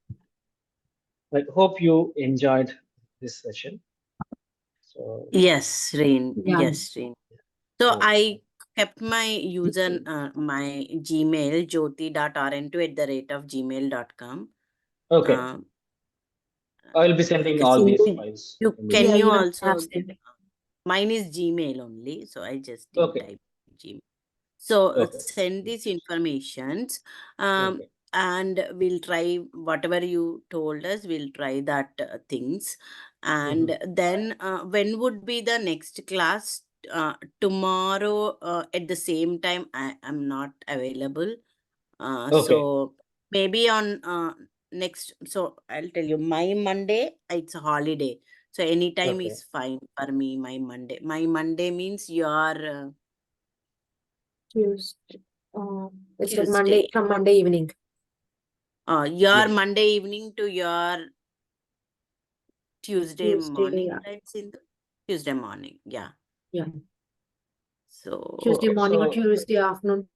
Speaker 1: I hope you enjoyed this session. So
Speaker 3: Yes, Rain.
Speaker 2: Yeah.
Speaker 3: Yes, Rain. So
Speaker 1: okay.
Speaker 3: I kept my user, my Gmail, jyoti.rn2@gmail.com.
Speaker 1: Okay. I will be sending
Speaker 3: Okay,
Speaker 1: all
Speaker 3: so
Speaker 1: these files
Speaker 3: can
Speaker 1: immediately.
Speaker 3: you
Speaker 2: even I
Speaker 3: also,
Speaker 2: have sent.
Speaker 3: mine is Gmail only, so I just
Speaker 1: Okay.
Speaker 3: type Gmail. So
Speaker 1: Okay.
Speaker 3: send these informations,
Speaker 1: Okay.
Speaker 3: and we'll try whatever you told us. We'll try that things, and then when would be the next class? Tomorrow at the same time. I am not available.
Speaker 1: Okay.
Speaker 3: So maybe on next. So I'll tell you, my Monday it's a holiday, so anytime
Speaker 1: Okay.
Speaker 3: is fine for me. My Monday means your
Speaker 2: Tuesday. It's like Monday,
Speaker 3: Tuesday.
Speaker 2: from Monday evening.
Speaker 3: Your
Speaker 1: Yes.
Speaker 3: Monday evening to your Tuesday morning,
Speaker 2: yeah.
Speaker 3: right? Tuesday morning, yeah.
Speaker 2: Yeah.
Speaker 3: So
Speaker 2: Tuesday
Speaker 1: Okay.
Speaker 2: morning or
Speaker 1: So
Speaker 2: Tuesday afternoon.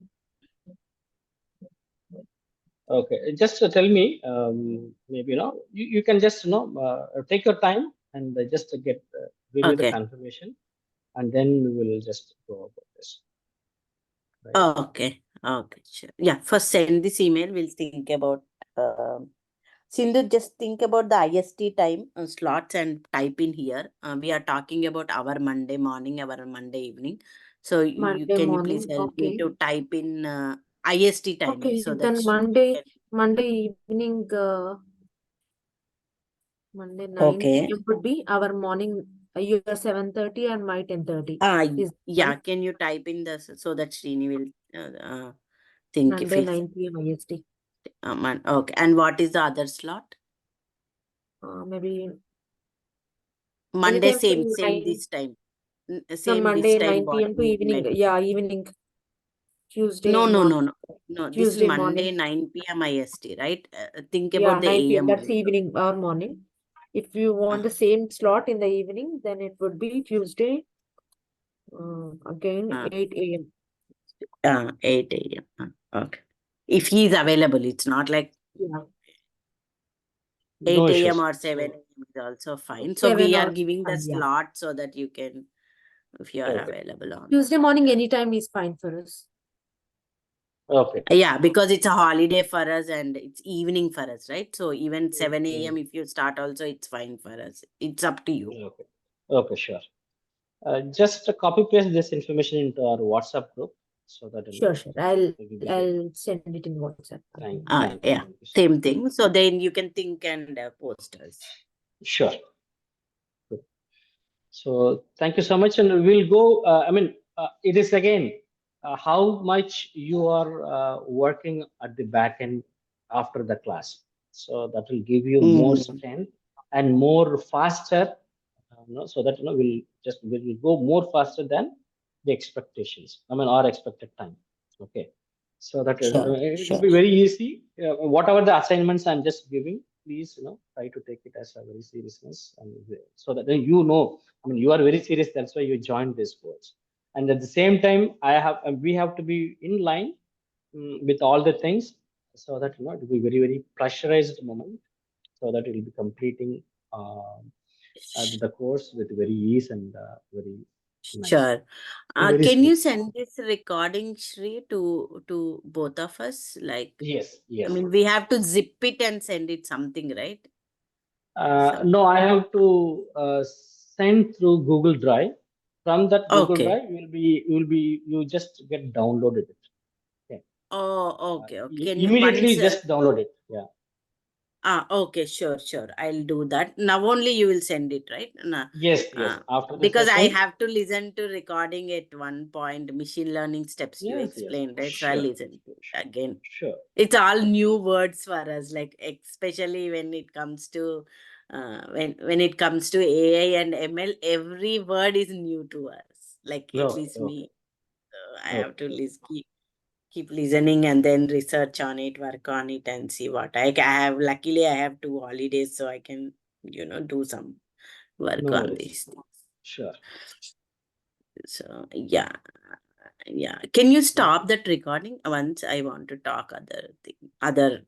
Speaker 1: okay, just tell me, maybe you can just take your time and just give me the
Speaker 3: okay,
Speaker 1: confirmation, and then we will just go about this. Right?
Speaker 3: okay, sure. Yeah, first send this email. We'll think about. Sindhu, just think about the IST time slots and type in here. We are talking about our Monday morning, our Monday evening. So
Speaker 2: Monday
Speaker 3: can you
Speaker 2: morning.
Speaker 3: please help me
Speaker 2: Okay.
Speaker 3: to type in IST timing
Speaker 2: Okay.
Speaker 3: so that
Speaker 2: Then Monday evening, Monday 9
Speaker 3: okay.
Speaker 2: p.m. would be our morning. Your 7:30 and my 10:30. Is
Speaker 3: Yeah.
Speaker 2: right?
Speaker 3: Can you type in this so that Srini will think if
Speaker 2: Monday
Speaker 3: it's
Speaker 2: 9 p.m. IST.
Speaker 3: okay. And what is the other slot?
Speaker 2: Maybe
Speaker 3: Monday
Speaker 2: anytime
Speaker 3: same
Speaker 2: from 9
Speaker 3: this time.
Speaker 2: from
Speaker 3: Same this
Speaker 2: Monday
Speaker 3: time
Speaker 2: 9 p.m. to
Speaker 3: morning
Speaker 2: evening. Yeah, evening. Tuesday
Speaker 3: No,
Speaker 2: morning.
Speaker 3: this is
Speaker 2: Tuesday
Speaker 3: Monday
Speaker 2: morning.
Speaker 3: 9 p.m. IST, right? Think
Speaker 2: Yeah,
Speaker 3: about the
Speaker 2: 9 p.m.
Speaker 3: AM
Speaker 2: That's
Speaker 3: also.
Speaker 2: evening or morning. If you want the same slot in the evening, then it would be Tuesday, again 8 a.m.
Speaker 3: 8 a.m. Okay. If he is available, it's not like
Speaker 2: Yeah,
Speaker 3: 8
Speaker 1: No
Speaker 3: a.m.
Speaker 1: issues.
Speaker 3: or 7 a.m. is also fine. So
Speaker 2: 7
Speaker 3: we are
Speaker 2: or
Speaker 3: giving the
Speaker 2: yeah.
Speaker 3: slot so that you can, if you are
Speaker 1: Okay.
Speaker 3: available on.
Speaker 2: Tuesday morning, anytime is fine for us.
Speaker 1: Okay.
Speaker 3: Yeah, because it's a holiday for us and it's evening for us, right? So even 7 a.m. if you start also, it's fine for us. It's up to you.
Speaker 1: Okay. Okay. Sure. Just copy paste this information into our WhatsApp group so that
Speaker 2: Sure.
Speaker 1: it will be good.
Speaker 2: I'll send it in WhatsApp.
Speaker 1: Thank
Speaker 3: Yeah,
Speaker 1: you so
Speaker 3: same
Speaker 1: much.
Speaker 3: thing. So then you can think and post us.
Speaker 1: Sure. Good. So thank you so much, and we'll go. It is again how much you are working at the back end after the class. So that will give you more strength and more faster. So that we'll go more faster than the expectations. Our expected time. Okay. So that it will be very easy. Whatever the assignments I'm just giving, please try to take it as a very seriousness, and so that then you are very serious. That's why you joined this course. And at the same time, we have to be in line with all the things, so that it will be very very pressurized moment, so that it will be completing the course with very ease and very nice.
Speaker 3: Sure.
Speaker 1: Very
Speaker 3: Can you
Speaker 1: smooth.
Speaker 3: send this recording, Shri, to both of us? Like,
Speaker 1: Yes.
Speaker 3: I mean, we have to zip it and send it something, right?
Speaker 1: No, I have to send through Google Drive. From that Google
Speaker 3: Okay.
Speaker 1: Drive, you just get downloaded it. Okay.
Speaker 3: Oh, okay. Can you
Speaker 1: Immediately
Speaker 3: once?
Speaker 1: just download it. Yeah.
Speaker 3: Okay, sure. I'll do that. Now only you will send it, right?
Speaker 1: Yes. Yes. After the
Speaker 3: Because I
Speaker 1: session.
Speaker 3: have to listen to recording at one point, machine learning steps you
Speaker 1: Yes. Yes.
Speaker 3: explained, right? So I'll
Speaker 1: Sure.
Speaker 3: listen to it again.
Speaker 1: Sure.
Speaker 3: It's all new words for us, like especially when it comes to when it comes to AI and ML, every word is new to us. Like at
Speaker 1: No,
Speaker 3: least
Speaker 1: no,
Speaker 3: me, I
Speaker 1: no.
Speaker 3: have to keep listening and then research on it, work on it, and see what I have. Luckily, I have 2 holidays, so I can do some work
Speaker 1: No
Speaker 3: on
Speaker 1: worries.
Speaker 3: these things.
Speaker 1: Sure.
Speaker 3: So yeah. Can you stop that recording once I want to talk other